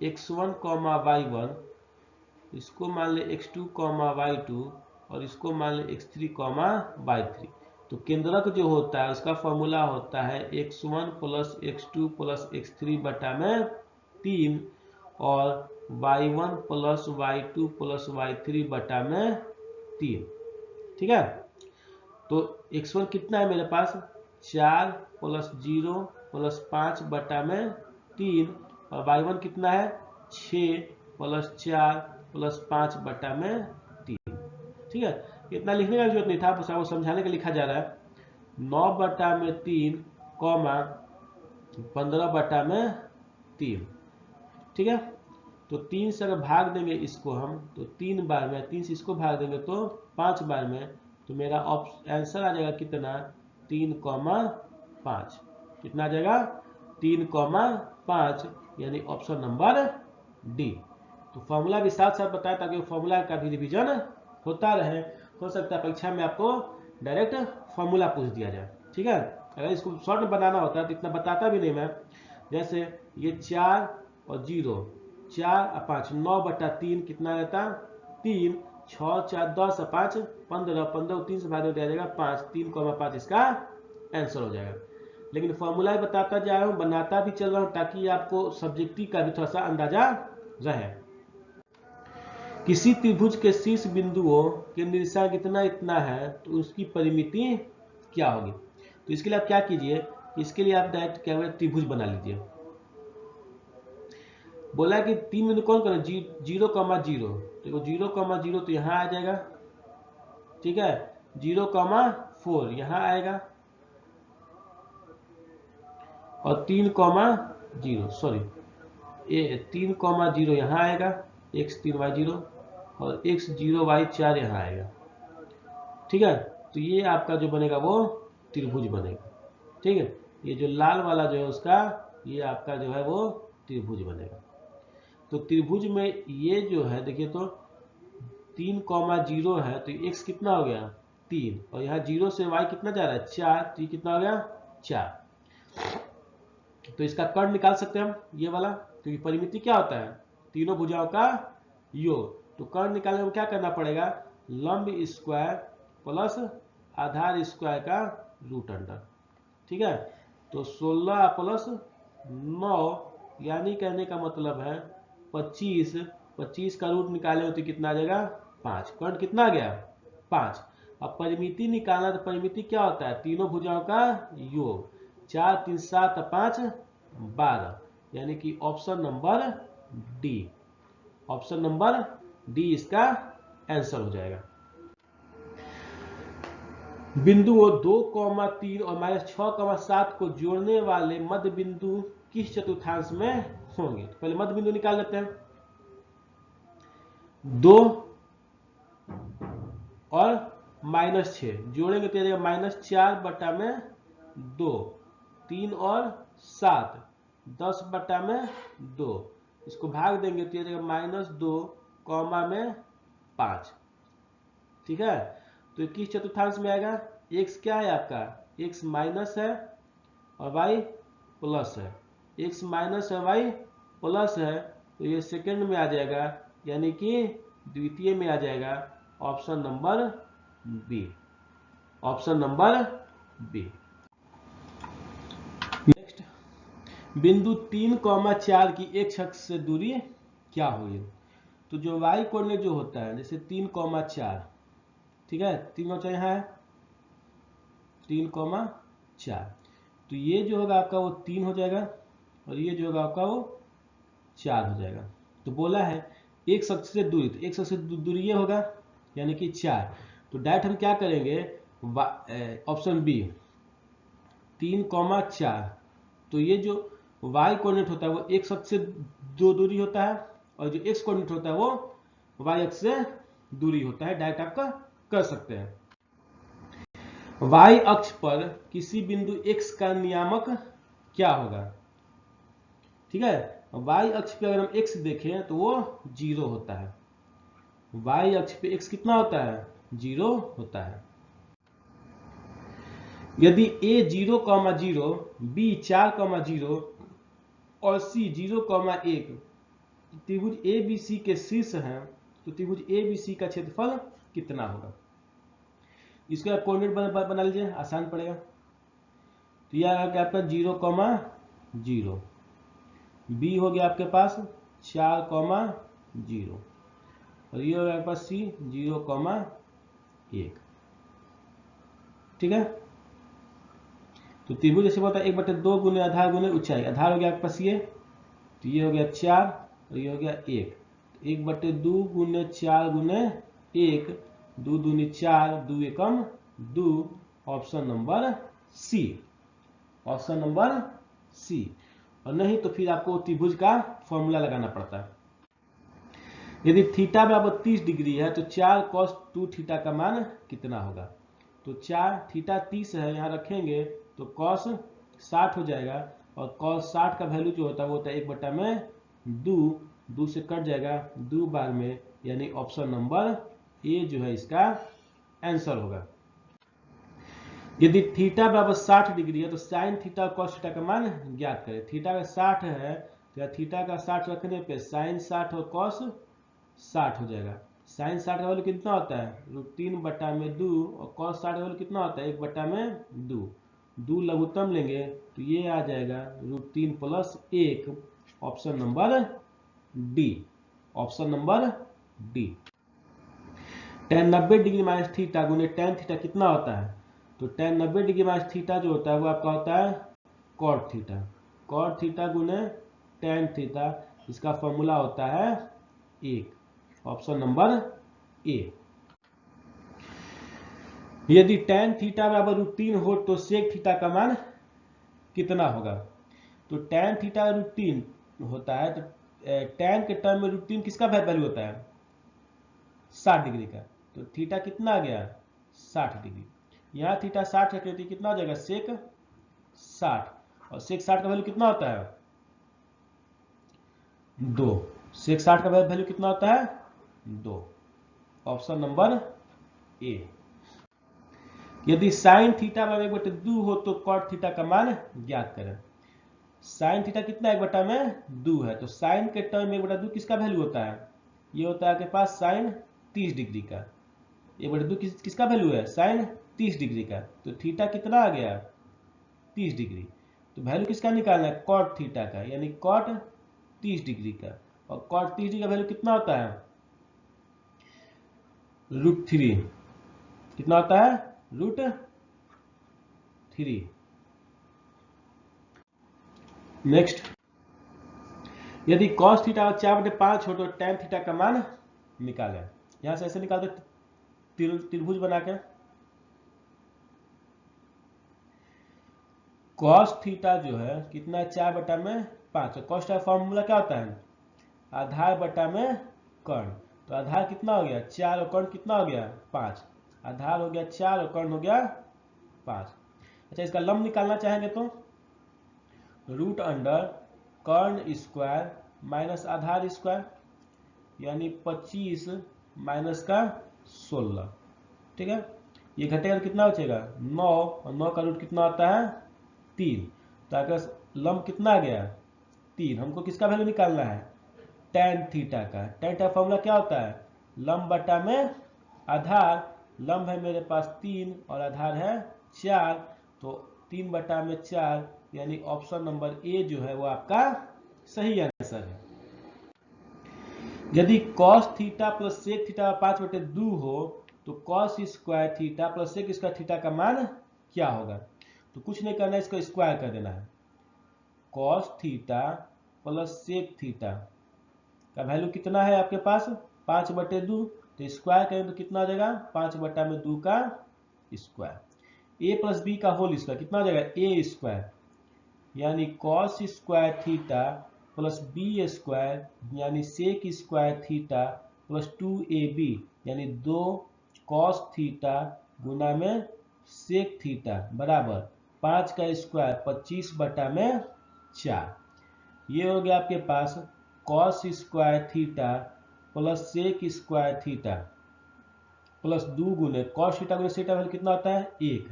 x1, y1, इसको मान ले x2, y2 और इसको मान ले x3, y3, तो केंद्रक जो होता है उसका फॉर्मूला होता है x1 plus x2 plus x3 बटा में 3 और y1 plus y2 plus y3 बटा में 3। ठीक है। तो x1 कितना है मेरे पास? 4 प्लस 0 प्लस 5 बटा में 3, और y1 कितना है? 6 प्लस 4 प्लस 5 बटा में 3। ठीक है। इतना लिखने का जरूरत नहीं था, बस वो समझाने का लिखा जा रहा है। 9/3 कॉमा 15/3, ठीक है। तो 3 से अगर भाग देंगे इसको हम, तो 3 बार में, 3 से इसको भाग देंगे तो 5 बार में, तो मेरा आंसर आ जाएगा कितना, 3,5। कितना आ जाएगा, 3,5, यानी ऑप्शन नंबर डी। तो फॉर्मूला भी साथ साथ बताया ताकि फॉर्मूला का भी रिवीजन होता रहे। हो सकता है परीक्षा में आपको डायरेक्ट फॉर्मूला पूछ दिया जाए, ठीक है। अगर इसको शॉर्ट में बनाना होता है तो इतना बताता भी नहीं मैं। जैसे ये 4 और 0, 4 और 5, 9/3 कितना रहता, 3, 6, 4, 10 और 5, 15, 15 3 से भाग दिया जाएगा 5, 3,5 इसका आंसर हो जाएगा। लेकिन फॉर्मूला ही बताता जा रहा हूँ, बनाता भी चल रहा हूँ ताकि आपको सब्जेक्टिव का भी थोड़ा सा अंदाजा रहे। किसी त्रिभुज के शीर्ष बिंदुओं के निर्देशांक इतना इतना है तो उसकी परिमिति क्या होगी। तो इसके लिए आप क्या कीजिए, इसके लिए आप डायरेक्ट क्या होगा, त्रिभुज बना लीजिए। बोला कि 3 बिंदु कौन कौन है, 0,0, देखो 0,0 तो यहाँ आ जाएगा, ठीक है। 0,4 यहाँ आएगा, और 3,0, सॉरी 3,0 यहाँ आएगा, x3 y0, और x0 y4 यहाँ आएगा, ठीक है। तो ये आपका जो बनेगा वो त्रिभुज बनेगा, ठीक है। ये जो लाल वाला जो है उसका, ये आपका जो है वो त्रिभुज बनेगा। तो त्रिभुज में ये जो है देखिए, तो 3,0 है तो x कितना हो गया, 3, और यहाँ 0 से y कितना जा रहा है, 4, तो ये कितना हो गया, 4। तो इसका कर्ण निकाल सकते हैं हम, ये वाला, क्योंकि परिमिति क्या होता है, तीनों भुजाओं का योग। तो कर्ण निकालने में क्या करना पड़ेगा, लंब स्क्वायर प्लस आधार स्क्वायर का रूट अंडर, ठीक है। तो 16 प्लस 9, यानी कहने का मतलब है 25, 25 का रूट निकाले तो कितना आ जाएगा, 5। कर्ण कितना आ गया, 5। अब परिमिति निकालना, तो परिमिति क्या होता है, तीनों भुजाओं का योग, 4 3 7 5 12, यानी कि option number D, option number D इसका आंसर हो जाएगा। बिंदुओं 2,3 और -6,7 को जोड़ने वाले मध्य बिंदु किस चतुर्थांश में होंगे। तो पहले मध्य बिंदु निकाल लेते हैं। 2 और -6 जोड़ेंगे तो -4/2, 3 और 7, 10/2, इसको भाग देंगे तो -2,5, ठीक है। तो किस चतुर्थांश में आएगा, x क्या है आपका, x माइनस है और y प्लस है, x माइनस है y प्लस है, तो ये सेकंड में आ जाएगा, यानी कि द्वितीय में आ जाएगा, option number B, option number B. Next, बिंदु 3,4 की x अक्ष से दूरी क्या होगी। तो जो y कोऑर्डिनेट जो होता है, जैसे 3,4, ठीक है, 3,4 यहाँ है, 3,4, तो ये जो होगा आपका वो 3 हो जाएगा, और ये जो होगा आपका वो 4 हो जाएगा। तो बोला है एक अक्ष से दूरी, तो एक अक्ष से दूरी ये होगा, यानी कि 4। तो डायरेक्ट हम क्या करेंगे, ऑप्शन बी 3,4, तो ये जो y कोऑर्डिनेट होता है वो x अक्ष से दूरी होता है, और जो x कोऑर्डिनेट होता है वो y अक्ष से दूरी होता है। डायरेक्ट आपका कर सकते हैं। y अक्ष पर किसी बिंदु x का नियामक क्या होगा, ठीक है। y अक्ष पे अगर हम x देखें तो वो 0 होता है, y अक्ष पे x कितना होता है, 0 होता है। यदि a 0,0, b 4,0 और c 0,1 त्रिभुज ABC के शीर्ष हैं, तो त्रिभुज ABC का क्षेत्रफल कितना होगा। इसका कोऑर्डिनेट बना लीजिए, आसान पड़ेगा। तो यह आ गया आपका 0,0, बी हो गया आपके पास 4,0, और ये हो गया आपके पास सी 0,1, ठीक है। तो त्रिभुज जैसे होता है 1/2 गुने आधार गुने ऊंचाई, आधार हो गया आपके पास ये, तो ये हो गया 4 और ये हो गया 1, 1/2 गुने 4 गुने 1, 2 दूनी 4, 2 एकम 2, option number C, option number C. और नहीं तो फिर आपको त्रिभुज का फॉर्मूला लगाना पड़ता है। यदि थीटा बराबर 30 डिग्री है तो 4 cos 2 थीटा का मान कितना होगा? तो 4 थीटा 30 है, यहाँ रखेंगे तो cos 60 हो जाएगा, और cos 60 का वैल्यू जो होता है वो होता है 1/2, 2 से कट जाएगा 2 बार में, यानी ऑप्शन नंबर ए जो है इसका आंसर होगा। यदि थीटा बराबर 60 डिग्री है तो साइन थीटा और cos थीटा का मान ज्ञात करें। थीटा का 60 है तो थीटा का 60 रखने पे साइन 60 और cos 60 हो जाएगा। साइन 60 का वैल्यू कितना होता है? √3/2, और cos 60 का वैल्यू कितना होता है? 1/2। 2 लघुत्तम लेंगे तो ये आ जाएगा √3 + 1, option number D, option number D. tan 90 degree minus theta गुने tan थीटा कितना होता है? तो tan 90 डिग्री माइनस थीटा जो होता है वो आपका होता है cot थीटा। cot थीटा गुने tan थीटा, इसका फॉर्मूला होता है 1, ऑप्शन नंबर ए। यदि tan थीटा बराबर √3 हो तो sec थीटा का मान कितना होगा? तो tan थीटा √3 होता है तो tan के टर्म में √3 किसका वैल्यू होता है? 60 डिग्री का। तो थीटा कितना आ गया? 60 डिग्री। यहाँ थीटा 60 रखे तो कितना हो जाएगा? sec 60, और sec 60 का वैल्यू कितना होता है? 2। sec 60 का वैल्यू कितना होता है? 2, ऑप्शन नंबर ए। यदि साइन थीटा बराबर 1/2 हो तो cot थीटा का मान ज्ञात करें। साइन थीटा कितना 1/2 है, तो साइन के टर्म में 1/2 किसका वैल्यू होता है? ये होता है आपके पास साइन 30 डिग्री का। 1/2 किसका वैल्यू है? साइन 30 डिग्री का। तो थीटा कितना आ गया? 30 डिग्री। तो वैल्यू किसका निकालना है? cot थीटा का, यानी cot 30 डिग्री का। और cot 30 डिग्री का वैल्यू कितना होता है? √3। कितना होता है? √3। नेक्स्ट, यदि cos थीटा 4/5 हो तो tan थीटा का मान निकालें। यहां से ऐसे निकालते त्रिभुज बना के। cos थीटा जो है कितना? 4/5। cos का फॉर्मूला क्या होता है? आधार बटा में कर्ण। तो आधार कितना हो गया? 4, और कर्ण कितना हो गया? 5। आधार हो गया 4 और कर्ण हो गया 5। अच्छा, इसका लंब निकालना चाहेंगे तो √अंडर कर्ण स्क्वायर माइनस आधार स्क्वायर, यानी 25 माइनस का 16। ठीक है, ये घटेगा तो कितना बचेगा? 9, और 9 का रूट कितना आता है? 3। तो अगर लंब कितना आ गया? 3। हमको किसका वैल्यू निकालना है? tan थीटा का। tan थीटा फॉर्मूला क्या होता है? लंब बटा में आधार। लंब है मेरे पास 3 और आधार है 4, तो 3/4, यानी ऑप्शन नंबर ए जो है वो आपका सही आंसर है। यदि cos theta plus sec theta 5/2 हो तो cos square theta plus sec square theta का मान क्या होगा? तो कुछ नहीं करना है, इसको स्क्वायर कर देना है। cos theta plus sec theta का वैल्यू कितना है आपके पास? 5/2। तो स्क्वायर करें तो कितना आ जाएगा? 5/2 का स्क्वायर। ए प्लस बी का होल स्क्वायर कितना हो जाएगा? ए स्क्वायर, यानी cos square theta plus B square, यानी sec square theta plus 2ab, यानी 2 cos थीटा गुना में सेक थीटा बराबर 5 का स्क्वायर 25/4। ये हो गया आपके पास cos square theta plus sec square theta plus 2 गुने cos थीटा गुने सेक वैल्यू कितना होता है? 1।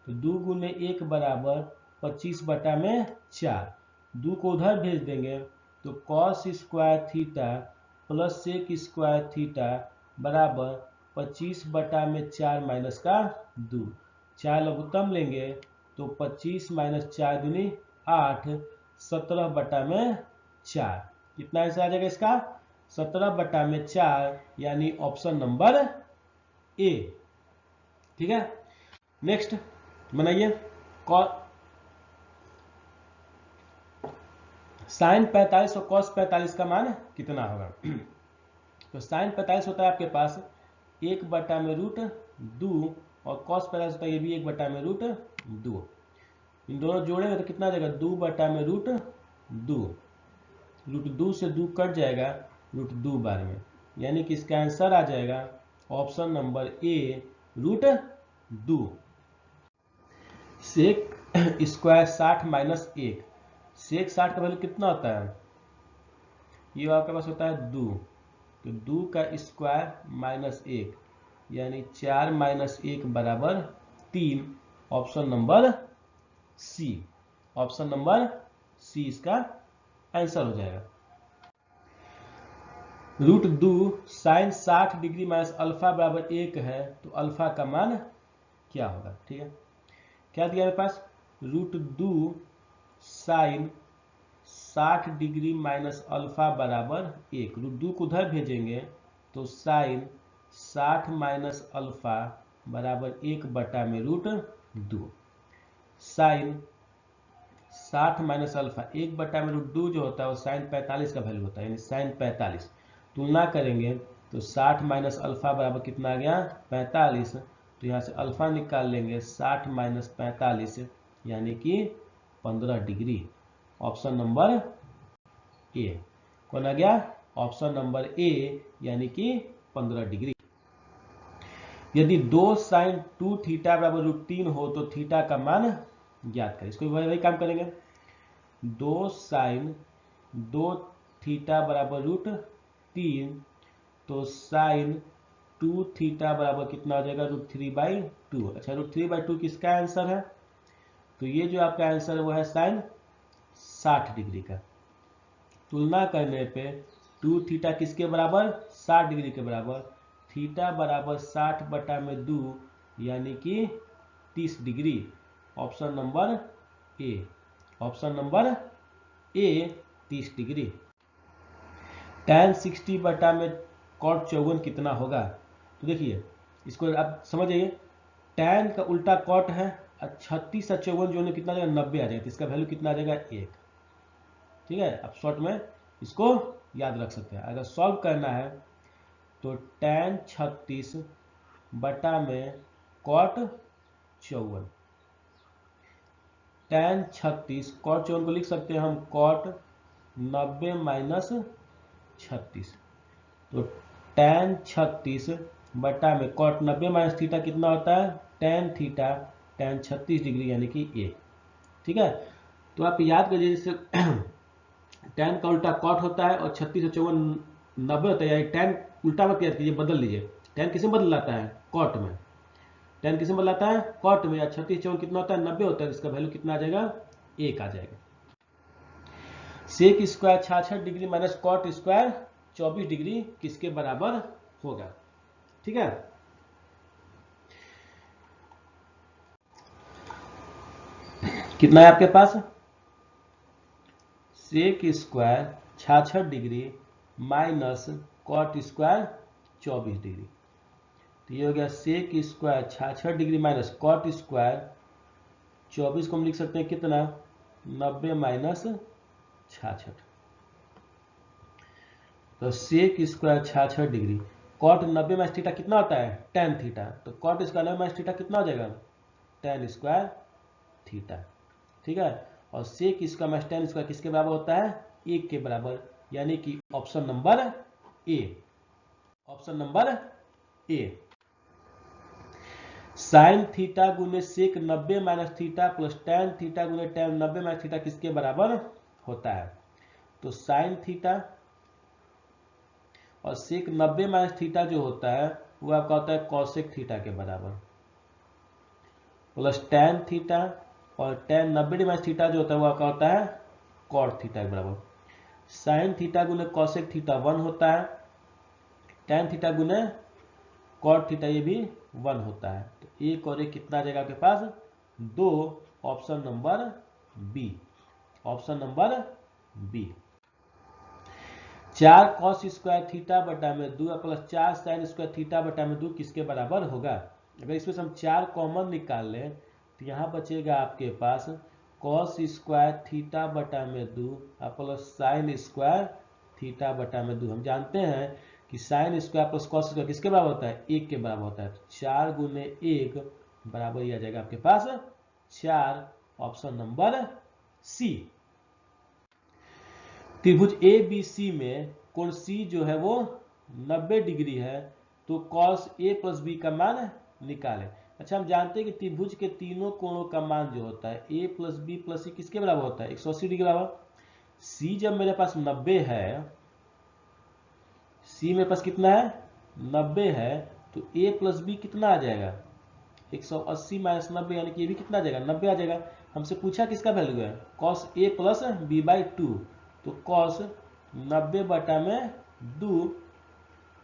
तो 2 गुने 1 बराबर 25/4। 2 को उधर भेज देंगे तो cos square theta plus sec square theta बराबर 25/4 माइनस का 2। 4 लघुत्तम लेंगे तो 25 माइनस 4 दूनी 8, 17/4। कितना आंसर आ जाएगा इसका? 17/4, यानी ऑप्शन नंबर ए। ठीक है, नेक्स्ट बनाइए। साइन 45 और cos 45 का मान कितना होगा? तो साइन 45 होता है आपके पास 1/√2 और कॉस पैरास होता है ये भी 1/√2। इन दोनों जोड़ेंगे तो कितना आ जाएगा 2/√2। √2 से 2 कट जाएगा √2 बार में, यानी कि इसका आंसर आ जाएगा option number A √2। Sec square 60 minus 1, sec 60 का वैल्यू कितना होता है, ये आपके पास होता है 2, तो 2 का स्क्वायर माइनस 1 यानी 4 माइनस 1 बराबर 3। Option number C, option number C इसका आंसर हो जाएगा। √2 साइन 60 डिग्री माइनस अल्फा बराबर 1 है, तो अल्फा का मान क्या होगा। ठीक है, क्या दिया मेरे पास, √2 साइन 60 डिग्री माइनस अल्फा बराबर 1। √2 को उधर भेजेंगे तो साइन 60 माइनस अल्फा बराबर 1/√2। साइन 60 माइनस अल्फा 1/√2 जो होता है वो साइन 45 का वैल्यू होता है, यानी साइन 45। तुलना करेंगे तो 60 माइनस अल्फा बराबर कितना आ गया 45, तो यहाँ से अल्फा निकाल लेंगे 60 माइनस 45 यानी कि 15 डिग्री। ऑप्शन नंबर ए कौन आ गया, ऑप्शन नंबर ए यानी कि 15 डिग्री। यदि 2 साइन 2 थीटा बराबर √3 हो तो थीटा का मान ज्ञात करें। इसको वही काम करेंगे, 2 साइन 2 थीटा बराबर √3, तो साइन 2 थीटा बराबर कितना हो जाएगा √3/2। अच्छा, √3/2 किसका आंसर है, तो ये जो आपका आंसर है वो है साइन 60 डिग्री का। तुलना करने पे 2 थीटा किसके बराबर 60 डिग्री के बराबर, थीटा बराबर 60/2 यानी कि 30 degree. Option number A, option number A 30 degree. tan 60 में cot 54 कितना होगा, तो देखिए इसको आप समझ जाइए, tan का उल्टा cot है, 36 और 54 जो कितना आ जाएगा 90 आ जाएगा, तो इसका वैल्यू कितना आ जाएगा 1। ठीक है, अब शॉर्ट में इसको याद रख सकते हैं। अगर सॉल्व करना है तो tan 36 बटा में cot 54, tan 36 cot 54 को लिख सकते हैं हम cot 90 माइनस 36, तो tan 36 बटा में cot 90 माइनस थीटा कितना होता है tan थीटा, tan 36 डिग्री यानी कि 1। ठीक है, तो आप याद करिए जैसे tan का उल्टा cot होता है और 36 और 54 90 होता है, tan उल्टा मत याद कीजिए, बदल लीजिए। tan किसे बदल जाता है cot में, tan किसे बदलाता है cot में, या 36 54 कितना होता है 90 होता है, इसका वैल्यू कितना आ जाएगा 1 आ जाएगा। Sec square 66 degree minus cot square 24 degree किसके बराबर होगा। ठीक है, कितना है आपके पास, sec square 66 degree minus cot square 24 degree, तो ये हो गया sec square 66 degree minus cot square 24 को हम लिख सकते हैं कितना 90 माइनस 66, तो sec square 66 degree cot 90 minus theta कितना होता है tan थीटा, तो cot स्क्वायर 90 माइनस थीटा कितना हो जाएगा tan स्क्वायर थीटा। ठीक है, और sec square minus tan square किसके बराबर होता है 1 के बराबर, यानी कि option number A, option number A. Sine theta गुने sec 90 minus theta plus tan theta गुने tan 90 माइनस थीटा किसके बराबर होता है, तो साइन थीटा और सेक 90 माइनस थीटा जो होता है वो आपका होता है कॉसेक थीटा के बराबर, प्लस tan थीटा और tan 90 माइनस थीटा जो होता है वो आपका होता है कॉट थीटा के बराबर। साइन थीटा गुने कॉसेक थीटा 1 होता है, tan थीटा गुने कॉट थीटा ये भी 1 होता है, तो एक और एक कितना आ जाएगा आपके पास 2। Option number B, option number B. 4 cos square theta बटा में 2 प्लस 4 साइन स्क्वायर थीटा बटा में 2 किसके बराबर होगा। अगर इसमें से हम 4 कॉमन निकाल लें तो यहाँ बचेगा आपके पास कॉस स्क्वायर थीटा बटा में 2 प्लस साइन स्क्वायर थीटा बटा में 2। हम जानते हैं कि sine square plus cos square किसके बराबर होता है, 1 के बराबर होता है। तो 4 गुने 1 बराबर ही आ जाएगा आपके पास 4, ऑप्शन नंबर सी। त्रिभुज ए बी सी में कोण सी जो है वो 90 डिग्री है, तो कॉस ए प्लस बी का मान निकालें। अच्छा, हम जानते हैं कि त्रिभुज के तीनों कोणों का मान जो होता है ए प्लस बी प्लस सी किसके बराबर होता है, 180 डिग्री बराबर। सी जब मेरे पास 90 है, सी मेरे पास कितना है 90 है, तो ए प्लस बी कितना आ जाएगा 180 माइनस 90, यानी कि ये भी कितना आ जाएगा 90 आ जाएगा। हमसे पूछा किसका वैल्यू है, cos A plus B by 2, तो कॉस 90 बटा में 2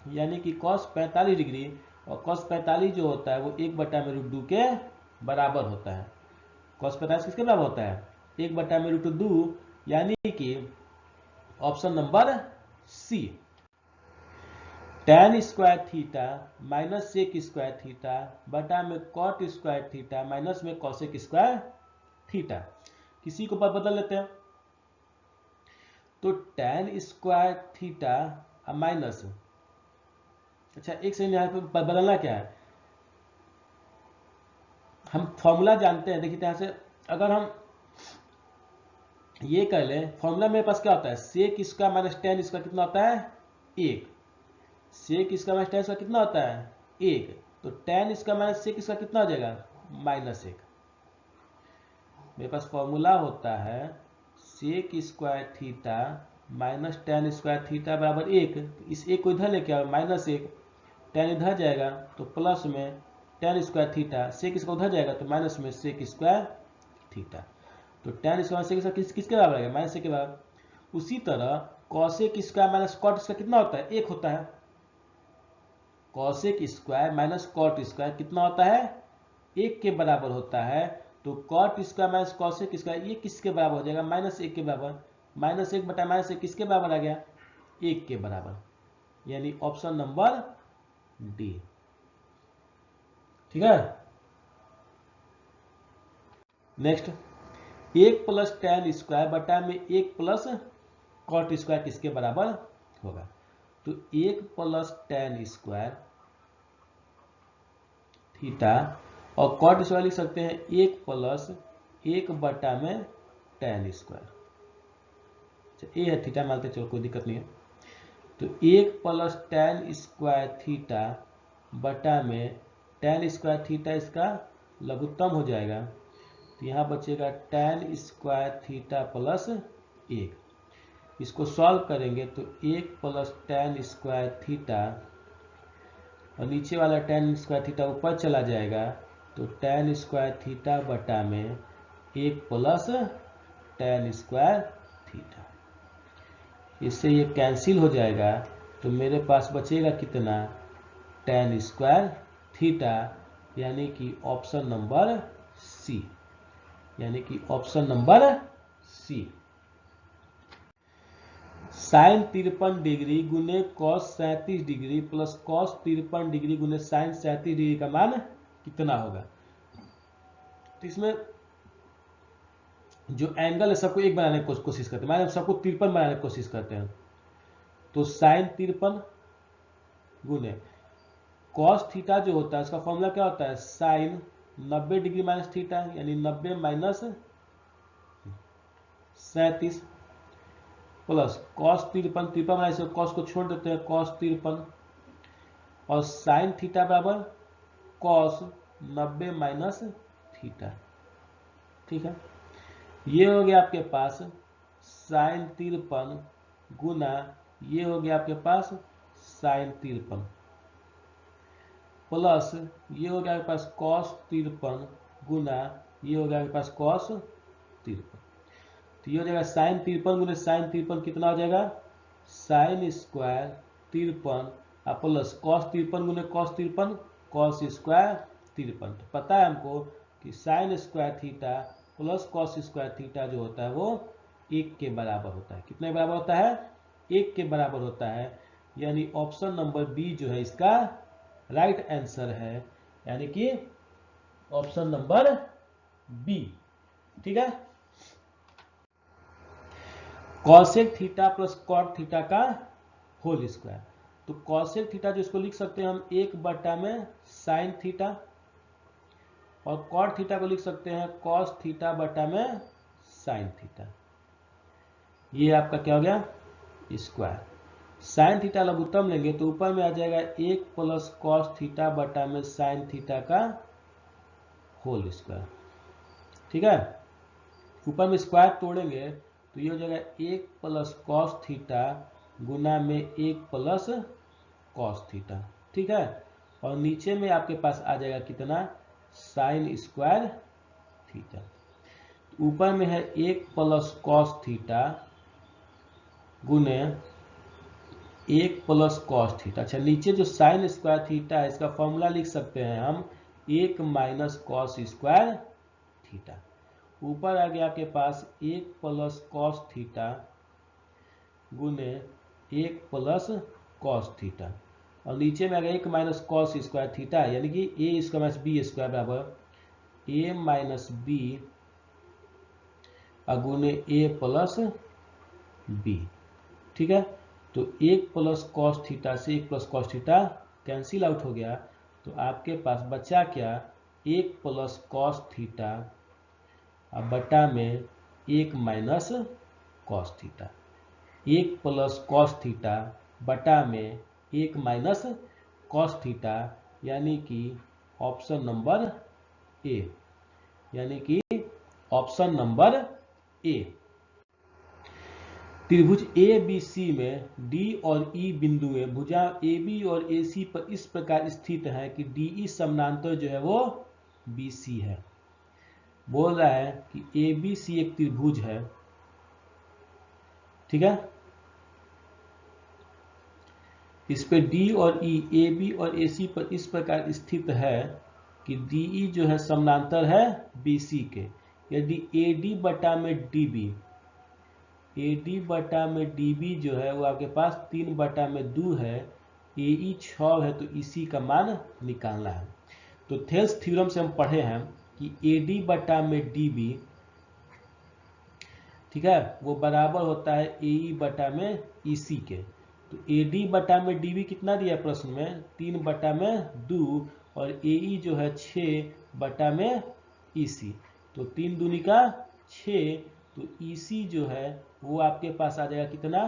यानी कि कॉस 45 डिग्री, और कॉस 45 जो होता है वो 1 बटा में √2 के बराबर होता है। कॉस 45 किसके बराबर होता है, 1 बटा में √2, यानी कि option number C. tan square theta minus sec square theta बटा में कॉट स्क्वायर थीटा माइनस में कॉसेक स्क्वायर थीटा, किसी को बदल लेते हैं। तो tan स्क्वायर थीटा माइनस, अच्छा एक सेकंड, यहाँ पे बदलना क्या है, हम फॉर्मूला जानते हैं। देखिए यहाँ से अगर हम ये कर लें, फॉर्मूला मेरे पास क्या होता है, sec square minus tan square कितना होता है 1, sec square minus tan square कितना होता है 1, तो tan square minus sec square कितना हो जाएगा -1। मेरे पास फॉर्मूला होता है sec square theta minus tan square theta बराबर 1, इस एक को इधर लेके आओ -1, tan इधर जाएगा तो प्लस में tan स्क्वायर थीटा, सेक इसका उधर जाएगा तो माइनस में सेक स्क्वायर थीटा, तो tan स्क्वायर सेक स्क्वायर किसके बराबर आएगा -1 के बराबर। उसी तरह cosec square minus cot square कितना होता है 1 होता है, cosec square minus cot square कितना होता है 1 के बराबर होता है। तो cot square minus cosec square ये किसके बराबर हो जाएगा -1 के बराबर, -1 बटा -1 किसके बराबर आ गया 1 के बराबर, यानी ऑप्शन नंबर डी। ठीक है, नेक्स्ट, 1 प्लस tan स्क्वायर बटा में 1 प्लस कॉट स्क्वायर किसके बराबर होगा। तो 1 प्लस tan स्क्वायर थीटा और कॉट स्क्वायर लिख सकते हैं 1 प्लस 1 बटा में tan स्क्वायर, ये है थीटा मानते चलो कोई दिक्कत नहीं है। तो 1 प्लस tan स्क्वायर थीटा बटा में tan स्क्वायर थीटा इसका लघुत्तम हो जाएगा, तो यहाँ बचेगा tan स्क्वायर थीटा प्लस 1, इसको सॉल्व करेंगे तो 1 प्लस tan स्क्वायर थीटा और नीचे वाला tan स्क्वायर थीटा ऊपर चला जाएगा, तो tan स्क्वायर थीटा बटा में 1 प्लस tan स्क्वायर थीटा, इससे ये कैंसिल हो जाएगा, तो मेरे पास बचेगा कितना tan स्क्वायर थीटा, यानी कि ऑप्शन नंबर सी, यानी कि option number C. Sine 53 degree गुने cos 37 degree plus cos 53 degree गुने साइन 37 डिग्री का मान कितना होगा। तो इसमें जो एंगल है सबको एक बनाने की कोशिश करते हैं, माने सबको 53 बनाने की कोशिश करते हैं। तो साइन 53 गुने कॉस थीटा जो होता है उसका फॉर्मूला क्या होता है, साइन 90 डिग्री माइनस थीटा, यानी 90 minus 37 plus cos 53 minus cos को छोड़ देते हैं कॉस 53 और साइन थीटा बराबर कॉस 90 माइनस थीटा। ठीक है, ये हो गया आपके पास साइन 53 गुना ये हो गया आपके पास साइन 53 प्लस ये हो गया आपके पास कॉस 53 गुना ये हो गया आपके पास कॉस 53, तो ये हो जाएगा साइन 53 गुने साइन 53 कितना हो जाएगा साइन स्क्वायर 53 प्लस कॉस 53 गुने कॉस 53 कॉस स्क्वायर 53। तो पता है हमको कि sine square theta plus cos square theta जो होता है वो 1 के बराबर होता है। कितने बराबर होता है 1 के बराबर होता है, यानी ऑप्शन नंबर बी जो है इसका राइट आंसर है, यानी कि ऑप्शन नंबर बी। ठीक है, cosec theta plus cot theta का होल स्क्वायर। तो कॉसेक थीटा जो इसको लिख सकते हैं हम 1 में साइन थीटा, और कॉट थीटा को लिख सकते हैं कॉस थीटा में साइन थीटा। ये आपका क्या हो गया स्क्वायर। साइन थीटा लघुत्तम लेंगे तो ऊपर में आ जाएगा 1 प्लस कॉस थीटा में साइन थीटा का होल स्क्वायर। ठीक है, ऊपर में स्क्वायर तोड़ेंगे तो ये हो जाएगा 1 प्लस कॉस थीटा गुना में 1 प्लस कॉस थीटा। ठीक है, और नीचे में आपके पास आ जाएगा कितना साइन स्क्वायर थीटा। ऊपर में है 1 प्लस कॉस थीटा गुने 1 प्लस कॉस थीटा। अच्छा, नीचे जो साइन स्क्वायर थीटा है इसका फॉर्मूला लिख सकते हैं हम 1 माइनस कॉस स्क्वायर थीटा। ऊपर आ गया आपके पास 1 प्लस कॉस थीटा गुने 1 प्लस कॉस थीटा, और नीचे में आ गया 1 माइनस कॉस स्क्वायर थीटा, यानी कि ए स्क्वायर माइनस बी स्क्वायर बराबर ए माइनस बी गुने ए प्लस बी। ठीक है, तो 1 प्लस कॉस थीटा से 1 plus cos theta cancel out हो गया, तो आपके पास बचा क्या 1 प्लस कॉस थीटा बटा में 1 minus cos theta. 1 plus cos theta बटा में 1 माइनस कॉस थीटा, यानी कि ऑप्शन नंबर ए, यानी कि ऑप्शन नंबर ए। त्रिभुज ए बी सी में डी और ई बिंदुएं भुजा ए बी और ए सी पर इस प्रकार स्थित है कि डी ई समानांतर जो है वो बी सी है। बोल रहा है कि ए बी सी एक त्रिभुज है। ठीक है, इस पे डी और ई ए बी और ए सी पर इस प्रकार स्थित है कि डी ई जो है समानांतर है बी सी के। यदि ए डी बटा में डी बी, ए डी बटा में डी बी जो है वो आपके पास 3 बटा में 2 है, ए ई 6 है, तो इसी का मान निकालना है। तो थेल्स थ्योरम से हम पढ़े हैं कि ए डी बटा में डी बी, ठीक है, वो बराबर होता है ए ई बटा में ई सी के। तो ए डी बटा में डी बी कितना दिया प्रश्न में 3 बटा में 2, और ए ई जो है 6 बटा में ई सी, तो 3 दूनी का 6, तो ई सी जो है वो आपके पास आ जाएगा कितना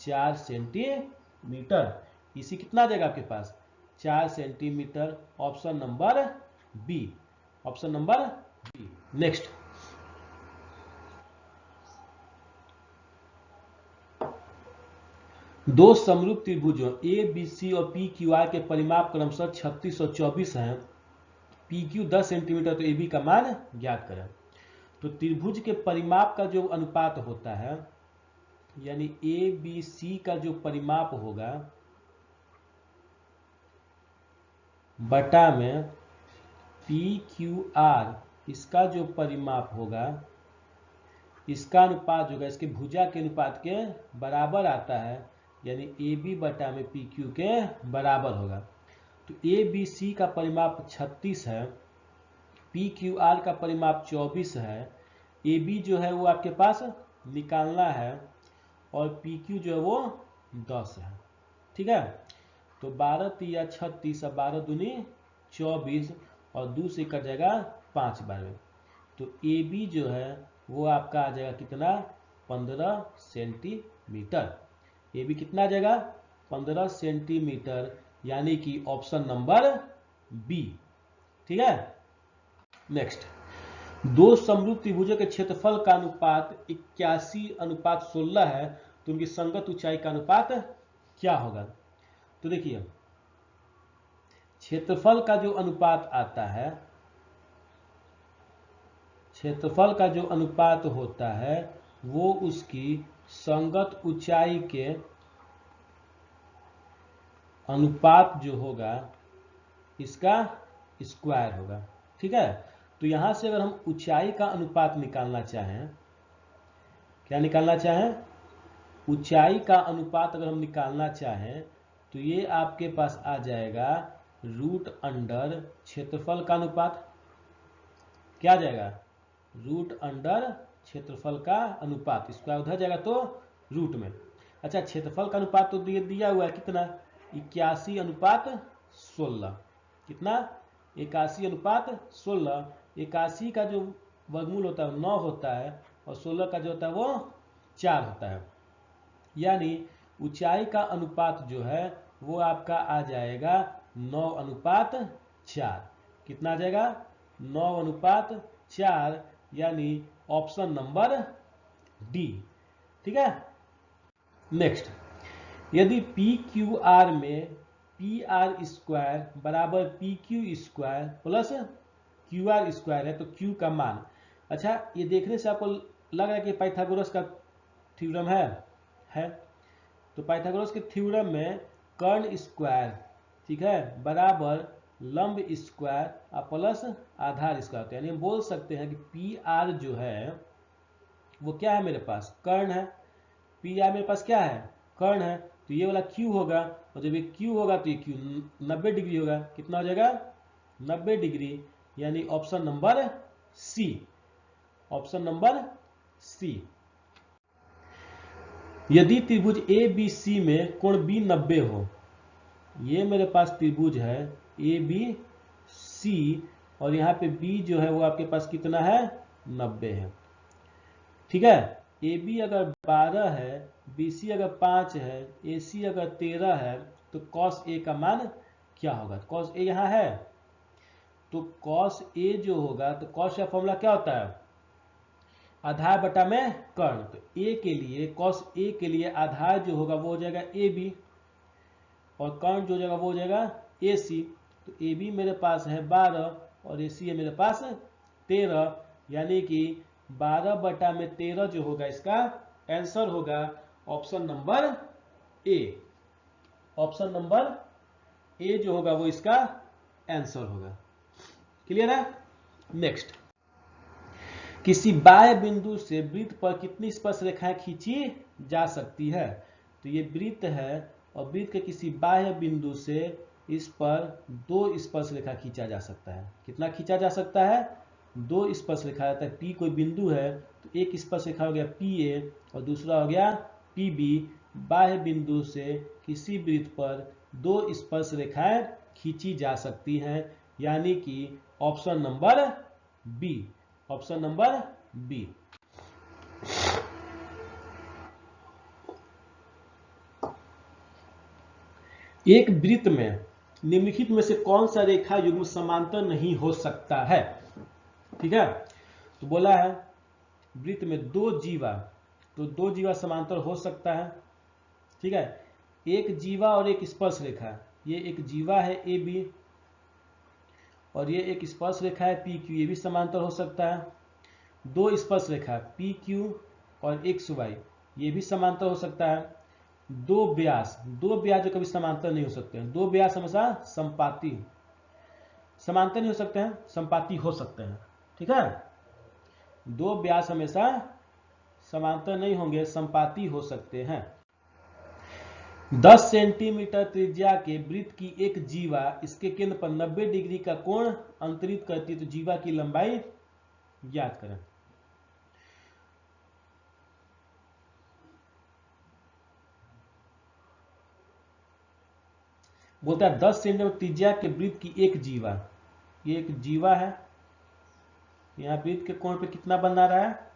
4 सेंटीमीटर। ई सी कितना आ जाएगा आपके पास 4 centimetre. Option number B, option number B. Next, दो समरूप त्रिभुजों ए बी सी और पी क्यू आर के परिमाप क्रमशः 36 और 24 हैं। पी क्यू 10 सेंटीमीटर, तो ए बी का मान ज्ञात करें। तो त्रिभुज के परिमाप का जो अनुपात होता है, यानी ए बी सी का जो परिमाप होगा बटा में पी क्यू आर, इसका जो परिमाप होगा, इसका अनुपात जो होगा इसके भुजा के अनुपात के बराबर आता है, यानी ए बी बटा में पी क्यू के बराबर होगा। तो ए बी सी का परिमाप 36 है, पी क्यू आर का परिमाप 24 है, ए बी जो है वो आपके पास निकालना है, और पी क्यू जो है वो 10 है। ठीक है, तो 12 तिया 36, 12 दूनी 24, और 2 से कट जाएगा 5 बार में, तो ए बी जो है वो आपका आ जाएगा कितना 15 सेंटीमीटर। ए बी कितना आ जाएगा 15 सेंटीमीटर, यानी कि ऑप्शन नंबर बी। ठीक है, नेक्स्ट, दो समरूप त्रिभुजों के क्षेत्रफल का अनुपात 81:16 है, तो उनकी संगत ऊंचाई का अनुपात क्या होगा। तो देखिए, क्षेत्रफल का जो अनुपात आता है, क्षेत्रफल का जो अनुपात होता है वो उसकी संगत ऊंचाई के अनुपात जो होगा इसका स्क्वायर होगा। ठीक है, तो यहां से अगर हम ऊंचाई का अनुपात निकालना चाहें, क्या निकालना चाहें, ऊंचाई का अनुपात अगर हम निकालना चाहें, तो ये आपके पास आ जाएगा रूट अंडर क्षेत्रफल का अनुपात। क्या आ जाएगा रूट अंडर क्षेत्रफल का अनुपात, स्क्वायर उधर जाएगा तो रूट में। अच्छा, क्षेत्रफल का अनुपात तो दिया हुआ है कितना 81:16। कितना? 81:16। 81 का जो वर्गमूल होता है 9 होता है और 16 का जो होता है वो 4 होता है। यानी ऊंचाई का अनुपात जो है वो आपका आ जाएगा 9:4। कितना आ जाएगा? 9:4, यानी ऑप्शन नंबर डी। ठीक है। नेक्स्ट, यदि पी क्यू आर में पी आर स्क्वायर बराबर P Q square plus Q R square है तो क्यू का मान, अच्छा ये देखने से आपको लग रहा है कि पाइथागोरस का थ्योरम है। तो पाइथागोरस के थ्योरम में कर्ण स्क्वायर, ठीक है, बराबर लंब स्क्वायर और प्लस आधार स्क्वायर होता है। यानी हम बोल सकते हैं कि पी आर जो है वो क्या है, मेरे पास कर्ण है। पी आर मेरे पास क्या है? कर्ण है। तो ये वाला क्यू होगा, और जब ये क्यू होगा तो ये क्यू 90 डिग्री होगा। कितना हो जाएगा? 90 डिग्री, यानी option number C. Option number C. यदि त्रिभुज ए बी सी में कोण बी 90 हो, ये मेरे पास त्रिभुज है ए बी सी, और यहाँ पे बी जो है वो आपके पास कितना है? 90 है। ठीक है। ए बी अगर 12 है, बी सी अगर 5 है, ए सी अगर 13 है, तो कॉस ए का मान क्या होगा? कॉस ए यहाँ है, तो कॉस ए जो होगा, तो कॉस का फॉर्मूला क्या होता है? आधार बटा में कर्ण। तो ए के लिए, कॉस ए के लिए आधार जो होगा वो हो जाएगा ए बी, और कर्ण जो हो जाएगा वो हो जाएगा ए सी। तो ए बी मेरे पास है 12 और ए सी है मेरे पास 13, यानी कि 12/13 जो होगा इसका आंसर होगा option number A. Option number ए जो होगा वो इसका आंसर होगा। क्लियर है। नेक्स्ट, किसी बाह्य बिंदु से वृत्त पर कितनी स्पर्श रेखाएं खींची जा सकती है? तो ये वृत्त है और वृत्त के किसी बाह्य बिंदु से इस पर 2 स्पर्श रेखा खींचा जा सकता है। कितना खींचा जा सकता है? 2 स्पर्श रेखा रहता है। पी कोई बिंदु है तो एक स्पर्श रेखा हो गया पी ए और दूसरा हो गया पी बी। बाह्य बिंदु से किसी वृत्त पर 2 स्पर्श रेखाएं खींची जा सकती हैं, यानी कि option number B. Option number B. एक वृत्त में निम्नलिखित में से कौन सा रेखा युग्म समांतर नहीं हो सकता है? ठीक है। तो बोला है वृत्त में 2 जीवा, तो 2 जीवा समांतर हो सकता है। ठीक है। एक जीवा और एक स्पर्श रेखा, ये एक जीवा है ए बी और ये एक स्पर्श रेखा है पी क्यू, ये भी समांतर हो सकता है। 2 स्पर्श रेखा पी क्यू और एक्स वाई, ये भी समांतर हो सकता है। 2 व्यास जो कभी समांतर नहीं हो सकते हैं। 2 व्यास हमेशा संपाती, समांतर नहीं हो सकते हैं, संपाती हो सकते हैं। ठीक है। 2 व्यास हमेशा समांतर नहीं होंगे, संपाती हो सकते हैं। 10 सेंटीमीटर त्रिज्या के वृत्त की एक जीवा इसके केंद्र पर 90 डिग्री का कोण अंतरित करती है, तो जीवा की लंबाई ज्ञात करें। बोलता है 10 सेंटीमीटर त्रिज्या के वृत्त की एक जीवा, ये एक जीवा है, यहाँ वृत्त के कोण पे कितना बना रहा है?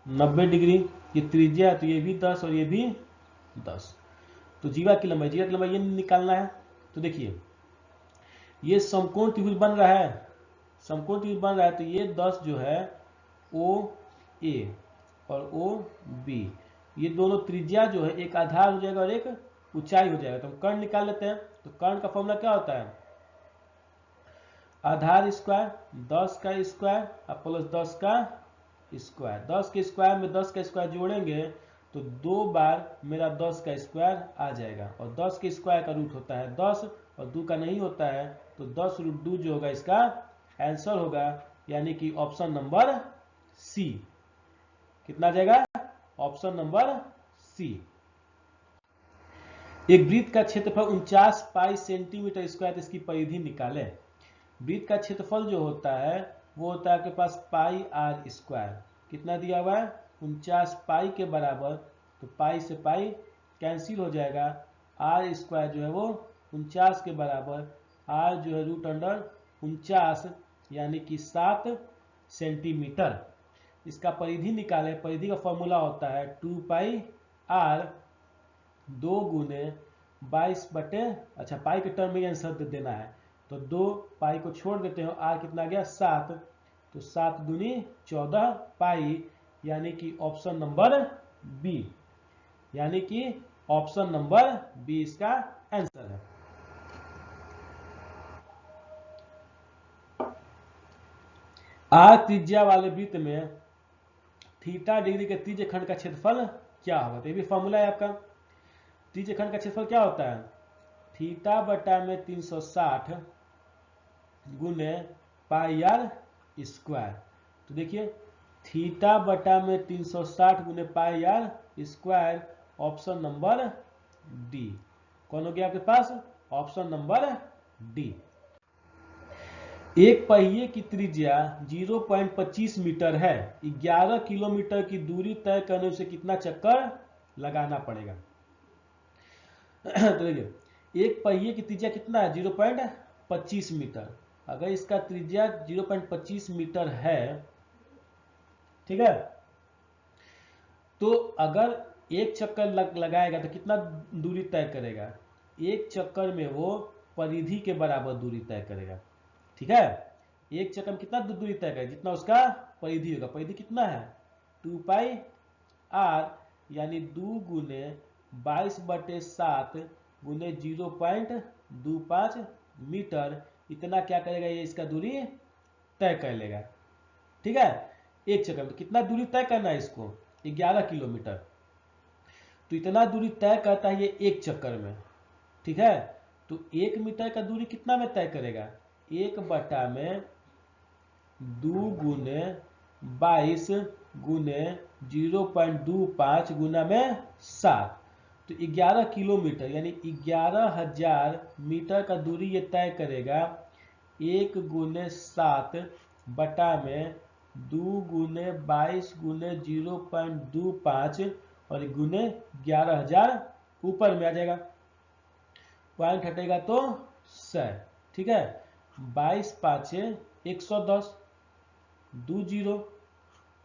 90 डिग्री। ये त्रिज्या है तो ये भी 10 और ये भी 10। तो जीवा की लंबाई ये निकालना है। तो देखिए ये समकोण त्रिभुज बन रहा है, समकोण त्रिभुज बन रहा है, तो ये 10 जो है ओ ए और ओ बी, ये दोनों त्रिज्या जो है एक आधार हो जाएगा और एक ऊंचाई हो जाएगा। तो हम कर्ण निकाल लेते हैं। तो कर्ण का फॉर्मूला क्या होता है? आधार स्क्वायर 10 का स्क्वायर और प्लस 10 का स्क्वायर। 10 के स्क्वायर में 10 का स्क्वायर जोड़ेंगे तो 2 बार मेरा 10 का स्क्वायर आ जाएगा, और 10 के स्क्वायर का रूट होता है 10 और 2 का नहीं होता है, तो 10√2 जो होगा इसका आंसर होगा, यानी कि ऑप्शन नंबर सी। कितना जाएगा? Option number C. एक वृत्त का क्षेत्रफल 49 पाई सेंटीमीटर स्क्वायर, इसकी परिधि निकालें। वृत्त का क्षेत्रफल जो होता है वो होता है आपके पास पाई आर स्क्वायर। कितना दिया हुआ है? 49 पाई के बराबर, तो पाई से पाई कैंसिल हो जाएगा, आर स्क्वायर जो है वो 49 के बराबर, आर जो है √49 यानी कि 7 सेंटीमीटर। इसका परिधि निकाले, परिधि का फॉर्मूला होता है 2 पाई आर 2 गुने 22 बटे, अच्छा पाई के टर्म में आंसर देना है, तो 2 पाई को छोड़ देते हो, आर कितना गया 7, तो 7 दूनी 14 पाई, यानी कि ऑप्शन नंबर बी, यानी कि ऑप्शन नंबर बी इसका आंसर है। आर त्रिज्या वाले वृत्त में थीटा डिग्री के त्रिज्य खंड का क्षेत्रफल क्या होगा, तो ये भी फॉर्मूला है आपका। त्रिज्य खंड का क्षेत्रफल क्या होता है, थीटा बटा में 360 गुने पाई आर स्क्वायर। तो देखिए थीटा बटा में 360 गुने pi r square, option number D. कौन हो गया आपके पास, ऑप्शन नंबर डी। एक पहिए की त्रिज्या 0.25 मीटर है, 11 किलोमीटर की दूरी तय करने से कितना चक्कर लगाना पड़ेगा। तो देखिए एक पहिए की त्रिज्या कितना है 0.25 मीटर, अगर इसका त्रिज्या 0.25 मीटर है, ठीक है, तो अगर एक चक्कर लगाएगा तो कितना दूरी तय करेगा, एक चक्कर में वो परिधि के बराबर दूरी तय करेगा, ठीक है। एक चक्कर में कितना दूरी तय करेगा, जितना उसका परिधि होगा, परिधि कितना है 2 पाई आर, यानी 2 गुने 22 बटे 7 गुने 0.25 मीटर, इतना क्या करेगा ये इसका दूरी तय कर लेगा, ठीक है। एक चक्कर में कितना दूरी तय करना है इसको 11 किलोमीटर, तो इतना दूरी तय करता है ये एक चक्कर में, ठीक है। तो 1 मीटर का दूरी कितना में तय करेगा, 1 बटा में 2 गुने 22 गुने 0.25 गुना में 7, तो 11 किलोमीटर यानी 11,000 मीटर का दूरी ये तय करेगा। 1 गुने 7 बटा में 2 गुने 22 गुने 0.25 और गुने 11,000 ऊपर में आ जाएगा, पॉइंट हटेगा तो 100, ठीक है। 22 पाँचे 110, 2 जीरो,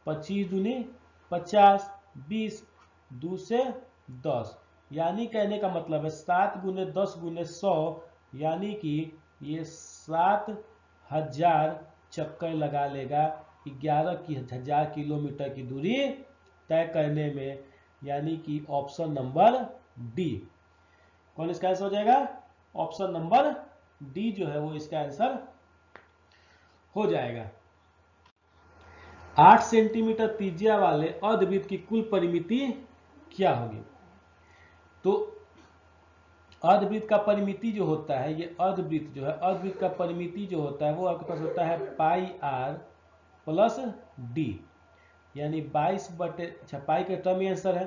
25 दूनी 50, 20, 2 से 10, यानी कहने का मतलब है 7 गुने 10 गुने 100, यानी कि ये 7,000 चक्कर लगा लेगा 11,000 किलोमीटर की दूरी तय करने में, यानी कि ऑप्शन नंबर डी। कौन इसका आंसर हो जाएगा, ऑप्शन नंबर डी जो है वो इसका आंसर हो जाएगा। 8 सेंटीमीटर त्रिज्या वाले अर्धवृत्त की कुल परिमिति क्या होगी, तो अर्धवृत्त का परिमिति जो होता है, ये अर्धवृत्त जो है, अर्धवृत्त का परिमिति जो होता है वो आपके पास होता है पाई आर प्लस डी, यानी 22 बटे, अच्छा पाई का टर्म आंसर है,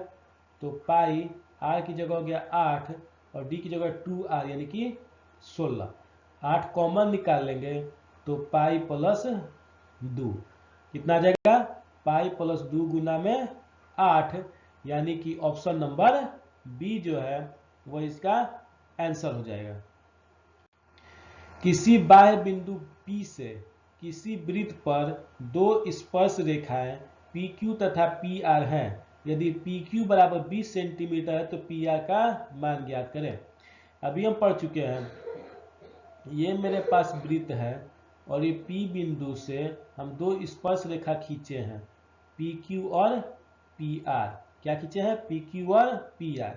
तो पाई आर की जगह हो गया 8 और डी की जगह 2r यानी कि 16, 8 कॉमन निकाल लेंगे तो पाई प्लस 2 कितना आ जाएगा, पाई प्लस 2 गुना में 8, यानी कि ऑप्शन नंबर बी जो है वो इसका आंसर हो जाएगा। किसी बाह्य बिंदु P से किसी वृत्त पर 2 स्पर्श रेखाएं PQ तथा PR हैं, यदि PQ बराबर 20 सेंटीमीटर है तो PR का मान ज्ञात करें। अभी हम पढ़ चुके हैं, ये मेरे पास वृत्त है और ये P बिंदु से हम 2 स्पर्श रेखा खींचे हैं, PQ और PR, क्या खींचे हैं PQ और PR।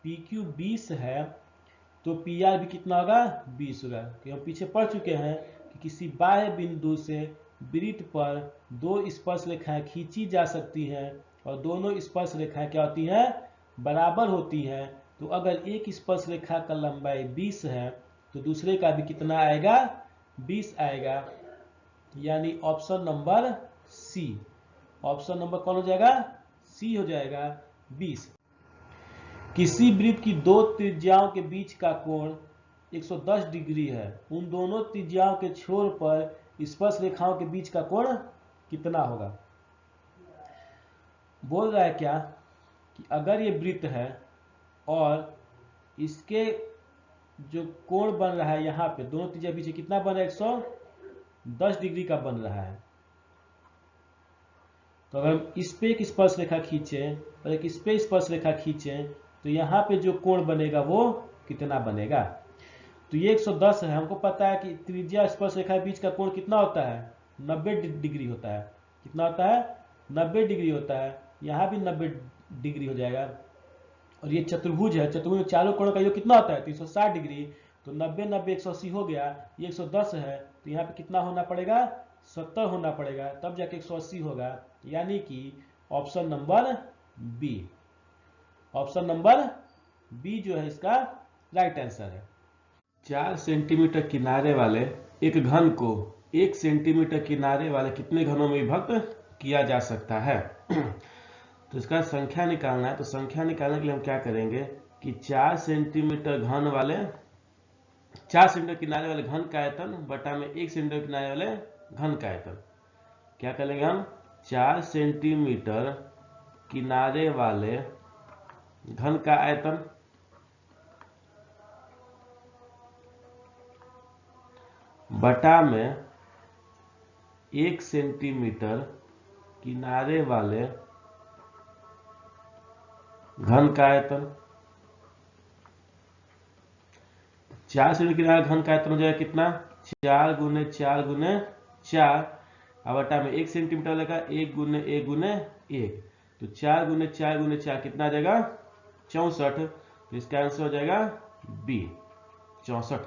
PQ 20 है तो PR भी कितना होगा 20 होगा, क्योंकि हम पीछे पढ़ चुके हैं कि किसी बाह्य बिंदु से वृत्त पर 2 स्पर्श रेखाएं खींची जा सकती हैं और दोनों स्पर्श रेखाएं क्या होती हैं बराबर होती हैं, तो अगर एक स्पर्श रेखा का लंबाई 20 है तो दूसरे का भी कितना आएगा 20 आएगा, यानी option number C, option number कौन हो जाएगा सी हो जाएगा 20। किसी वृत्त की 2 त्रिज्याओं के बीच का कोण 110 डिग्री है, उन दोनों त्रिज्याओं के छोर पर स्पर्श रेखाओं के बीच का कोण कितना होगा। बोल रहा है क्या कि अगर ये वृत्त है और इसके जो कोण बन रहा है यहाँ पे दोनों त्रिज्या बीच कितना बन रहा है, 110 डिग्री का बन रहा है। तो अगर हम इस पे एक स्पर्श रेखा खींचे और एक इस पे स्पर्श रेखा खींचे तो यहाँ पे जो कोण बनेगा वो कितना बनेगा। तो ये 110 है, हमको पता है कि त्रिज्या स्पर्श रेखा के बीच का कोण कितना होता है, 90 डिग्री होता है। कितना होता है, 90 डिग्री होता है। यहाँ भी 90 डिग्री हो जाएगा। और ये चतुर्भुज है, चतुर्भुज में चारों कोणों का योग कितना होता है, 360 डिग्री। तो 90 90 180 हो गया, ये 110 है, तो यहाँ पे कितना होना पड़ेगा, 70 होना पड़ेगा, तब जाके 180 होगा। यानी कि option number B, option number B जो है इसका राइट आंसर है। 4 सेंटीमीटर किनारे वाले एक घन को 1 सेंटीमीटर किनारे वाले कितने घनों में विभक्त किया जा सकता है। तो इसका संख्या निकालना है। तो संख्या निकालने के लिए हम क्या करेंगे कि 4 सेंटीमीटर घन वाले 4 सेंटीमीटर किनारे वाले घन का आयतन बटा में 1 सेंटीमीटर किनारे वाले घन का आयतन। क्या करेंगे हम, 4 सेंटीमीटर किनारे वाले घन का आयतन बटा में 1 सेंटीमीटर किनारे वाले घन का आयतन। 4 सेंटीमीटर किनारे घन का आयतन हो जाएगा कितना, 4 गुने 4 गुने 4, अब बटा में 1 सेंटीमीटर लगा 1 गुने 1 गुने 1, तो 4 गुने 4 गुने 4 कितना आ जाएगा, 64। तो इसका आंसर हो जाएगा बी, 64।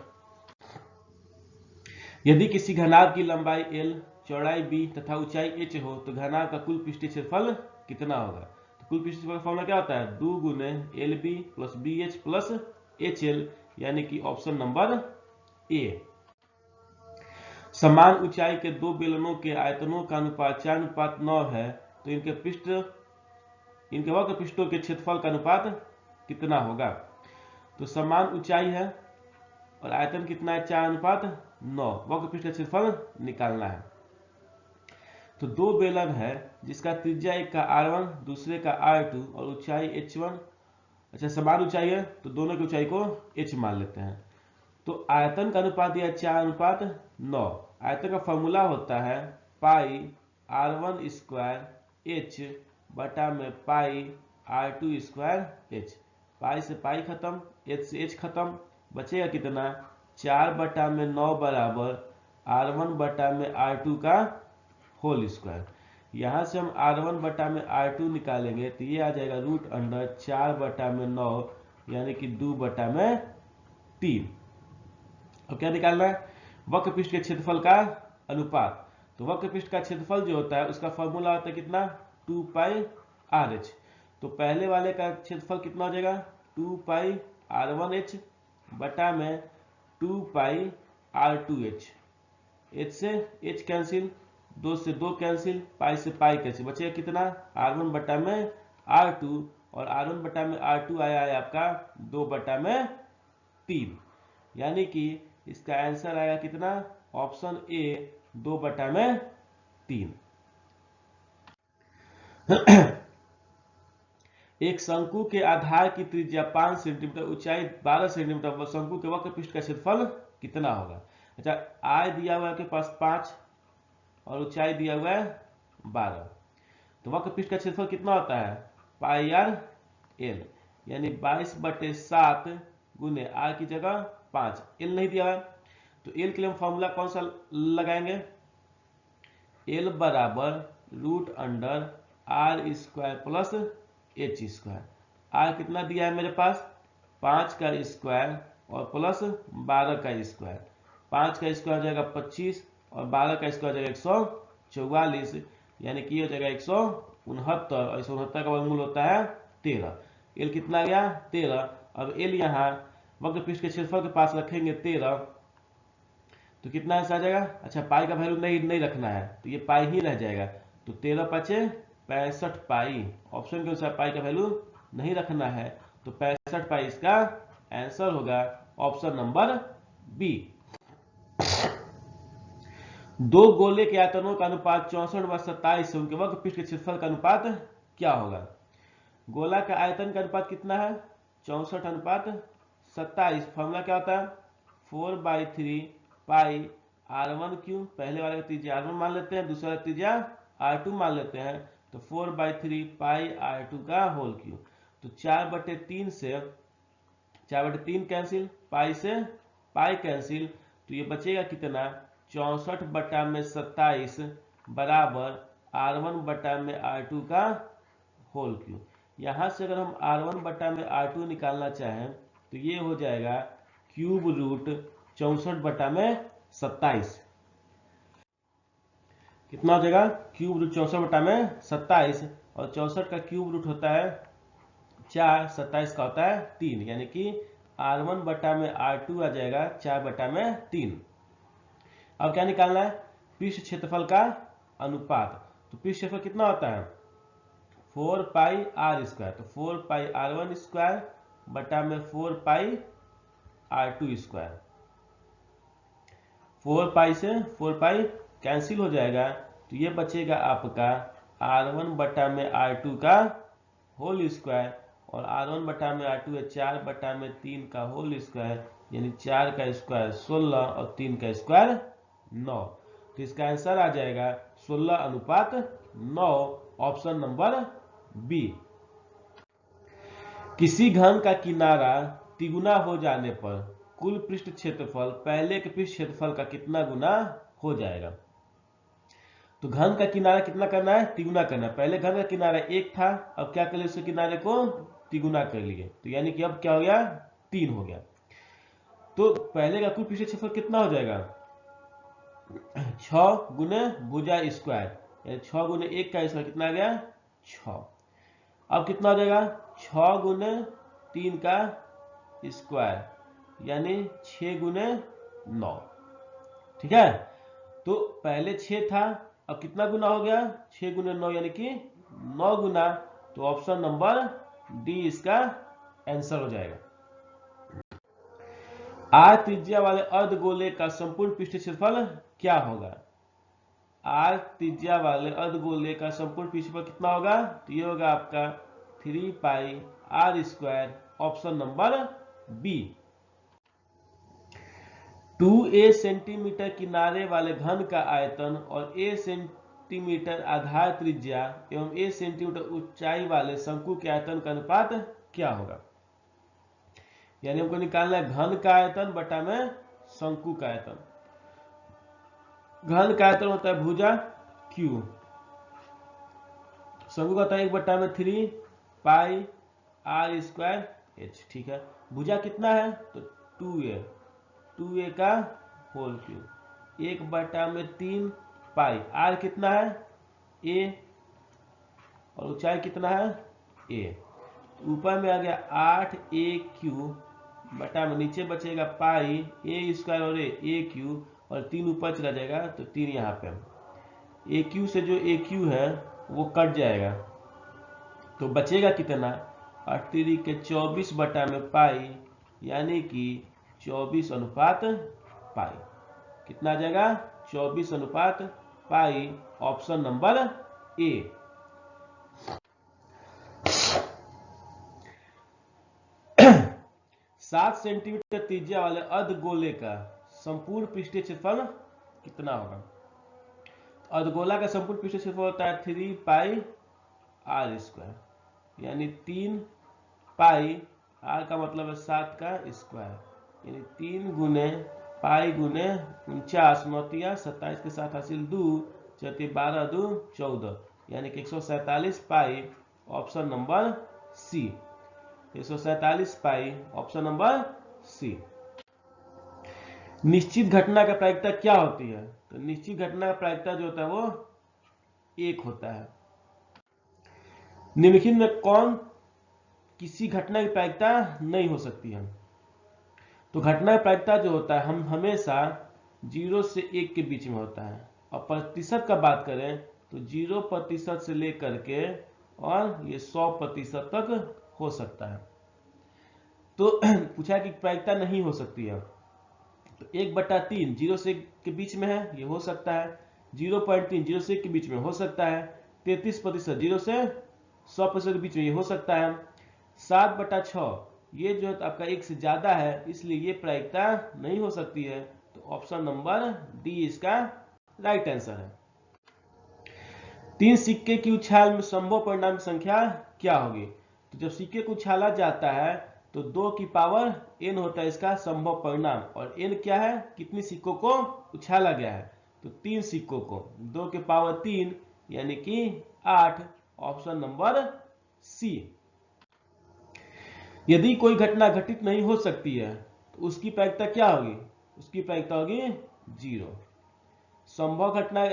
यदि किसी घनाभ की लंबाई l, चौड़ाई b तथा ऊंचाई h हो तो घनाभ का कुल पृष्ठीय क्षेत्रफल कितना होगा। तो कुल पृष्ठीय क्षेत्रफल का फॉर्मूला क्या होता है, 2 गुने LB plus BH plus HL, यानी कि ऑप्शन नंबर ए। समान ऊंचाई के दो बेलनों के आयतनों का अनुपात 4:9 है, तो इनके वक्र पृष्ठों के क्षेत्रफल का अनुपात कितना होगा। तो समान ऊंचाई है और आयतन कितना है, 4:9, वक्र पृष्ठ का क्षेत्रफल निकालना है। तो दो बेलन है जिसका त्रिज्या एक का R1 दूसरे का R2 और ऊंचाई H1, अच्छा समान ऊंचाई है तो दोनों की ऊंचाई को H मान लेते हैं। तो आयतन का अनुपात दिया 4:9। आयतन का फॉर्मूला होता है पाई R1 स्क्वायर H बटा में पाई R2 स्क्वायर H। पाई से पाई खत्म, H से H खत्म, बचेगा कितना, 4/9 बराबर R1 बटा में R2 का होल स्क्वायर। यहां से हम R1 बटा में R2 निकालेंगे तो ये आ जाएगा √4/9, यानी कि 2/3। अब क्या निकालना है, वक्र पृष्ठ के क्षेत्रफल का अनुपात। तो वक्र पृष्ठ का क्षेत्रफल जो होता है उसका फॉर्मूला होता है कितना, 2πRH। तो पहले वाले का क्षेत्रफल कितना हो जाएगा, 2πR1H बटा में 2πR2H। H से H कैंसिल, 2 से 2 कैंसिल, पाई से पाई कैंसिल, बचेगा कितना, R1 बटा में R2, और R1 बटा में R2 आया है आपका 2/3, यानी कि इसका आंसर आएगा कितना, ऑप्शन ए 2/3। एक शंकु के आधार की त्रिज्या 5 सेंटीमीटर, ऊंचाई 12 सेंटीमीटर, शंकु के वक्र पृष्ठ का क्षेत्रफल कितना होगा। अच्छा आय दिया हुआ है के पास 5 और ऊंचाई दिया हुआ है 12, तो वक्र पृष्ठ का क्षेत्रफल कितना होता है, πr/l, यानी 22/7 गुने r की जगह 5, l नहीं दिया है तो l के लिए हम फॉर्मूला कौन सा लगाएंगे, l बराबर √r² प्लस h²। r कितना दिया है मेरे पास, 5 का स्क्वायर और प्लस 12 का स्क्वायर। 5 का स्क्वायर हो जाएगा 25 और 12 का स्क्वायर हो जाएगा 144, यानी कि हो जाएगा 169, और 169 का वर्गमूल होता है 13। l कितना आ गया, 13। अब l यहाँ वक्र पृष्ठ के क्षेत्रफल के पास रखेंगे 13, तो कितना आंसर आ जाएगा, अच्छा पाई का वैल्यू नहीं रखना है तो ये पाई ही रह जाएगा, तो 13×5 = 65 पाई। ऑप्शन के अनुसार पाई का वैल्यू नहीं रखना है, तो 65 पाई इसका आंसर होगा, ऑप्शन नंबर बी। दो गोले के आयतनों का अनुपात 64/27 है, उनके वक्र पृष्ठ के क्षेत्रफल का अनुपात क्या होगा। गोला का आयतन का अनुपात कितना है, 64/27 27, फॉर्मूला क्या होता है 4/3 पाई r1 क्यू, पहले वाले का त्रिज्या r1 मान लेते हैं, दूसरे वाला त्रिज्या r2 मान लेते हैं, तो 4/3 पाई r2 का होल क्यू। तो 4/3 से 4/3 कैंसिल, पाई से पाई कैंसिल, तो ये बचेगा कितना 64/27 बराबर r1/r2 का होल क्यू। यहां से अगर हम r1/r2 निकालना चाहें तो ये हो जाएगा क्यूब रूट 64/27। कितना हो जाएगा क्यूब रूट 64/27, और 64 का क्यूब रूट होता है 4, 27 का होता है 3, यानी कि r1/r2 आ जाएगा 4/3। अब क्या निकालना है पृष्ठ क्षेत्रफल का अनुपात। तो पृष्ठ क्षेत्रफल कितना होता है 4 पाई r स्क्वायर, तो 4 पाई r1 स्क्वायर बटा में 4 पाई r2 स्क्वायर। 4 पाई से 4 पाई कैंसिल हो जाएगा, तो ये बचेगा आपका r1/r2 का होल स्क्वायर, और r1/r2 है 4/3 का होल स्क्वायर, यानी 4 का स्क्वायर 16 और 3 का स्क्वायर 9। तो इसका आंसर आ जाएगा 16:9, ऑप्शन नंबर बी। किसी घन का किनारा तिगुना हो जाने पर कुल पृष्ठ क्षेत्रफल पहले के पृष्ठ क्षेत्रफल का कितना गुना हो जाएगा। तो घन का किनारा कितना करना है तिगुना करना है। पहले घन का किनारा 1 था, अब क्या कर लिए उसके किनारे को तिगुना कर लिए, तो यानी कि अब क्या हो गया 3 हो गया। तो पहले का कुल पृष्ठ क्षेत्रफल कितना हो जाएगा 6 गुने भुजा स्क्वायर, यानी 6 गुने 1 का स्क्वायर कितना आ गया 6। अब कितना हो जाएगा 6 गुने 3 का स्क्वायर, यानी 6 गुने 9। ठीक है, तो पहले 6 था, अब कितना गुना हो गया 6 गुने 9, यानी कि 9 गुना। तो ऑप्शन नंबर डी इसका आंसर हो जाएगा। आर त्रिज्या वाले अर्धगोले का संपूर्ण पृष्ठ क्षेत्रफल क्या होगा। आर त्रिज्या वाले अर्धगोले का संपूर्ण पृष्ठ क्षेत्रफल कितना होगा, तो ये होगा आपका 3 pi r square, option number B. 2a centimetre किनारे वाले घन का आयतन और a सेंटीमीटर आधार त्रिज्या एवं a सेंटीमीटर ऊंचाई वाले शंकु के आयतन का अनुपात क्या होगा। यानी हमको निकालना है घन का आयतन बटा में शंकु का आयतन। घन का आयतन होता है भुजा Q, शंकु का होता है 1/3 पाई आर स्क्वायर h। ठीक है, भुजा कितना है तो 2a का होल क्यूब 1/3 पाई, आर कितना है a, और ऊंचाई कितना है a। ऊपर में आ गया 8a³ बटा में नीचे बचेगा पाई a स्क्वायर और a क्यूब, और 3 ऊपर चला जाएगा तो 3 यहाँ पे। a³ से जो a³ है वो कट जाएगा, तो बचेगा कितना 8 के 24 बटा में पाई, यानी कि 24:पाई। कितना आ जाएगा 24:पाई, ऑप्शन नंबर ए। सात सेंटीमीटर त्रिज्या वाले अर्धगोले का संपूर्ण पृष्ठीय क्षेत्रफल कितना होगा। अर्धगोला का संपूर्ण पृष्ठीय क्षेत्रफल होता है 3 पाई आर स्क्वायर, यानी 3 पाई, आर का मतलब है 7 का स्क्वायर, यानी 3 गुने पाई गुने 49, 9 27 के साथ हासिल 2 4 12 2 14, यानी कि 147 पाई, ऑप्शन नंबर सी। 147 पाई, ऑप्शन नंबर सी। निश्चित घटना का प्रायिकता क्या होती है। तो निश्चित घटना का प्रायिकता जो होता है वो 1 होता है। निम्नलिखित में कौन किसी घटना की प्रायिकता नहीं हो सकती है। तो घटना की प्रायिकता जो होता है हम हमेशा 0 से 1 के बीच में होता है, और प्रतिशत का बात करें तो 0% से लेकर के और ये 100% तक हो सकता है। तो पूछा कि प्रायिकता नहीं हो सकती है, तो 1/3 0 से 1 के बीच में है, ये हो सकता है। 0.3 0 से 1 के बीच में हो सकता है। 33% 0 से 100% के बीच में ये हो सकता है। 7/6 ये जो है तो आपका एक से ज्यादा है, इसलिए ये प्रायिकता नहीं हो सकती है। तो ऑप्शन नंबर डी इसका राइट आंसर है। 3 सिक्के की उछाल में संभव परिणाम की संख्या क्या होगी? तो जब सिक्के को उछाला जाता है तो 2 की पावर n होता है इसका संभव परिणाम, और n क्या है, कितनी सिक्कों को उछाला गया है, तो 3 सिक्कों को, 2 के पावर 3 यानी कि 8, ऑप्शन नंबर सी। यदि कोई घटना घटित नहीं हो सकती है तो उसकी प्रायिकता क्या होगी? उसकी प्रायिकता होगी 0। संभव घटना,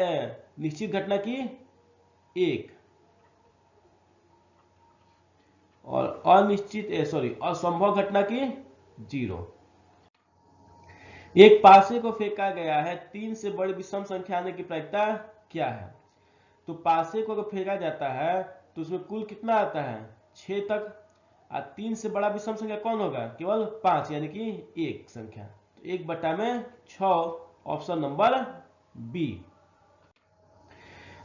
निश्चित घटना की 1, और अनिश्चित असंभव घटना की 0। एक पासे को फेंका गया है, 3 से बड़ी विषम संख्या आने की प्रायिकता क्या है? तो पासे को अगर फेंका जाता है तो उसमें कुल कितना आता है, 6 तक, और 3 से बड़ा विषम संख्या कौन होगा, केवल 5 यानी कि 1 संख्या, तो 1/6, ऑप्शन नंबर बी।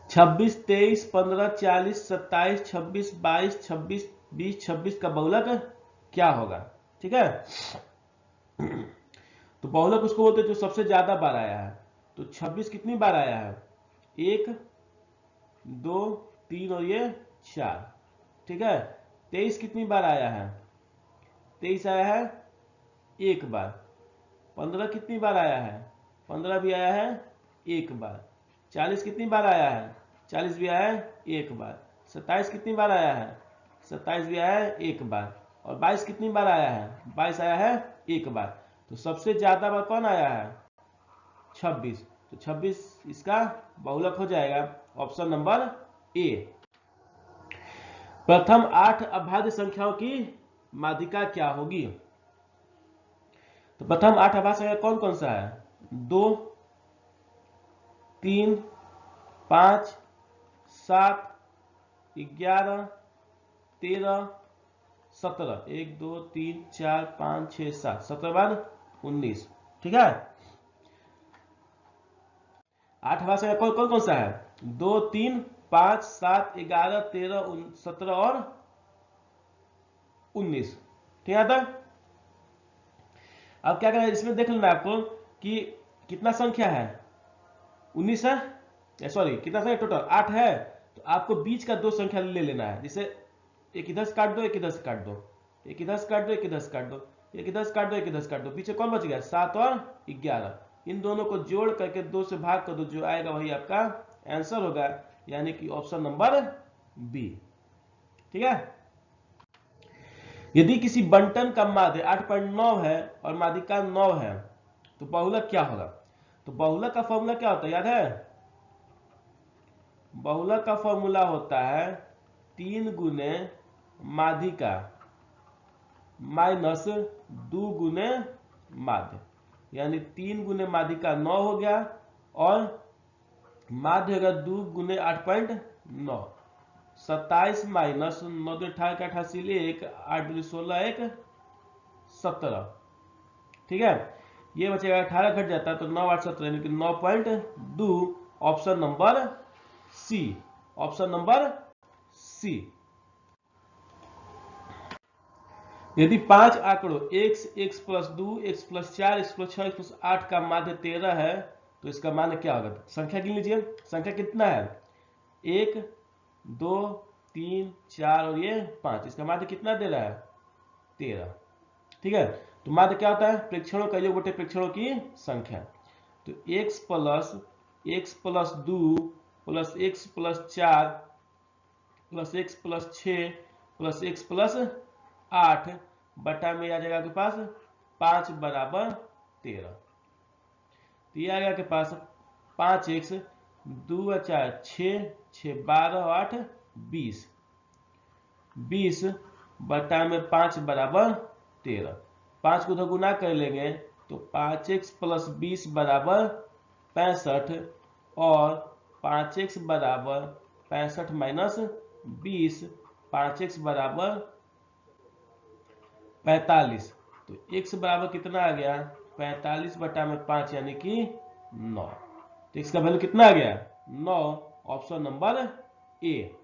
26, 23, 15, 40, 27, 26, 22, 26, 20, 26 का बहुलक क्या होगा? ठीक है, तो बहुलक उसको बोलते हैं जो सबसे ज्यादा बार आया है। तो 26 कितनी बार आया है, 1, 2, 3 और ये 4, ठीक है। 23 कितनी बार आया है, 23 आया है 1 बार। 15 कितनी बार आया है, 15 भी आया है 1 बार। 40 कितनी बार आया है, 40 भी आया है 1 बार। 27 कितनी बार आया है, 27 भी आया है 1 बार। और 22 कितनी बार आया है, 22 आया है 1 बार। तो सबसे ज्यादा बार कौन आया है, 26, तो 26 इसका बहुलक हो जाएगा, ऑप्शन नंबर ए। प्रथम 8 अभाज्य संख्याओं की माध्यिका क्या होगी? तो प्रथम 8 अभाज्य संख्या कौन कौन सा है, 2, 3, 5, 7, 11, 13, 17, 1, 2, 3, 4, 5, 6, 7, 17 बार 19, ठीक है। 8 अभाज्य संख्या कौन कौन सा है, 2, 3, 5, 7, 11, 13, 17 और 19, ठीक है। तक अब क्या करना है, इसमें देख लेना आपको कि कितना संख्या है, 19 है, सॉरी कितना संख्या टोटल 8 है। तो आपको बीच का 2 संख्या ले लेना है, जैसे एक इधर से काट दो, एक इधर से काट दो, एक इधर से काट दो, एक इधर से काट दो, एक इधर से काट दो, एक इधर से काट दो, पीछे कौन बच गया, 7 और 11। इन दोनों को जोड़ करके 2 से भाग कर दो, जो आएगा वही आपका आंसर होगा, यानी कि ऑप्शन नंबर बी, ठीक है। यदि किसी बंटन का माध्य 8.9 है और माध्यिका 9 है तो बहुलक क्या होगा? तो बहुलक का फॉर्मूला क्या होता है, याद है? बहुलक का फॉर्मूला होता है 3 गुने माध्यिका माइनस 2 गुने माध्य, यानी 3 गुने माध्यिका 9 हो गया, और माध्य होगा 2 गुने 8.9, 27 माइनस 9, 18 का 88, 1, 8, 16, 1, 17, ठीक है। ये बचेगा 18 घट जाता है तो 9, 8, 17 यानी कि 9.2, option number C, option number C. यदि 5 आंकड़ों x, x plus 2, x plus 4, x plus 6, x plus 8 का माध्य 13 है तो इसका मान क्या होगा? संख्या गिन लीजिए, संख्या कितना है, 1, 2, 3, 4 और ये 5, इसका माध्य कितना दे रहा है, 13, ठीक है। तो माध्य क्या होता है, प्रेक्षणों का योग बटे प्रेक्षणों की संख्या। तो x plus 2 plus x plus 4 plus x plus 6 plus x plus 8 बटा में आ जाएगा आपके पास 5 बराबर 13। तो ये आ गया आपके पास 5x, 2 और 4 6, 6 12 और 8 20, 20 बटा में 5 बराबर 13। 5 को उधर गुना कर लेंगे तो 5x प्लस 20 बराबर 65, और 5x बराबर 65 माइनस 20, 5x बराबर 45। तो x बराबर कितना आ गया, 45 बटा में 5 यानी कि 9। तो x का वैल्यू कितना आ गया, 9, ऑप्शन नंबर ए।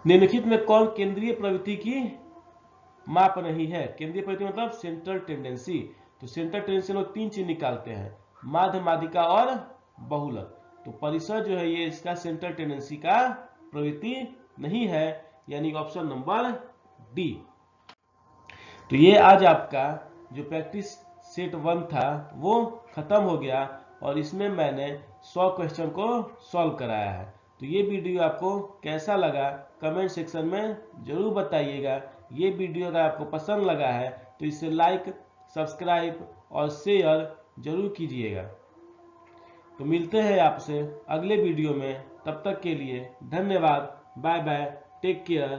निम्नलिखित में कौन केंद्रीय प्रवृत्ति की माप नहीं है। केंद्रीय प्रवृत्ति मतलब सेंट्रल टेंडेंसी। तो सेंट्रल टेंडेंसी लोग 3 चीज निकालते हैं, माध्य, माध्यिका और बहुलक। तो परिसर जो है ये इसका सेंट्रल टेंडेंसी का प्रवृत्ति नहीं है, यानी ऑप्शन नंबर डी। तो ये आज आपका जो प्रैक्टिस सेट 1 था वो खत्म हो गया और इसमें मैंने 100 क्वेश्चन को सॉल्व कराया है। तो ये वीडियो आपको कैसा लगा कमेंट सेक्शन में जरूर बताइएगा। ये वीडियो अगर आपको पसंद लगा है तो इसे लाइक, सब्सक्राइब और शेयर जरूर कीजिएगा। तो मिलते हैं आपसे अगले वीडियो में, तब तक के लिए धन्यवाद। Bye bye, take care.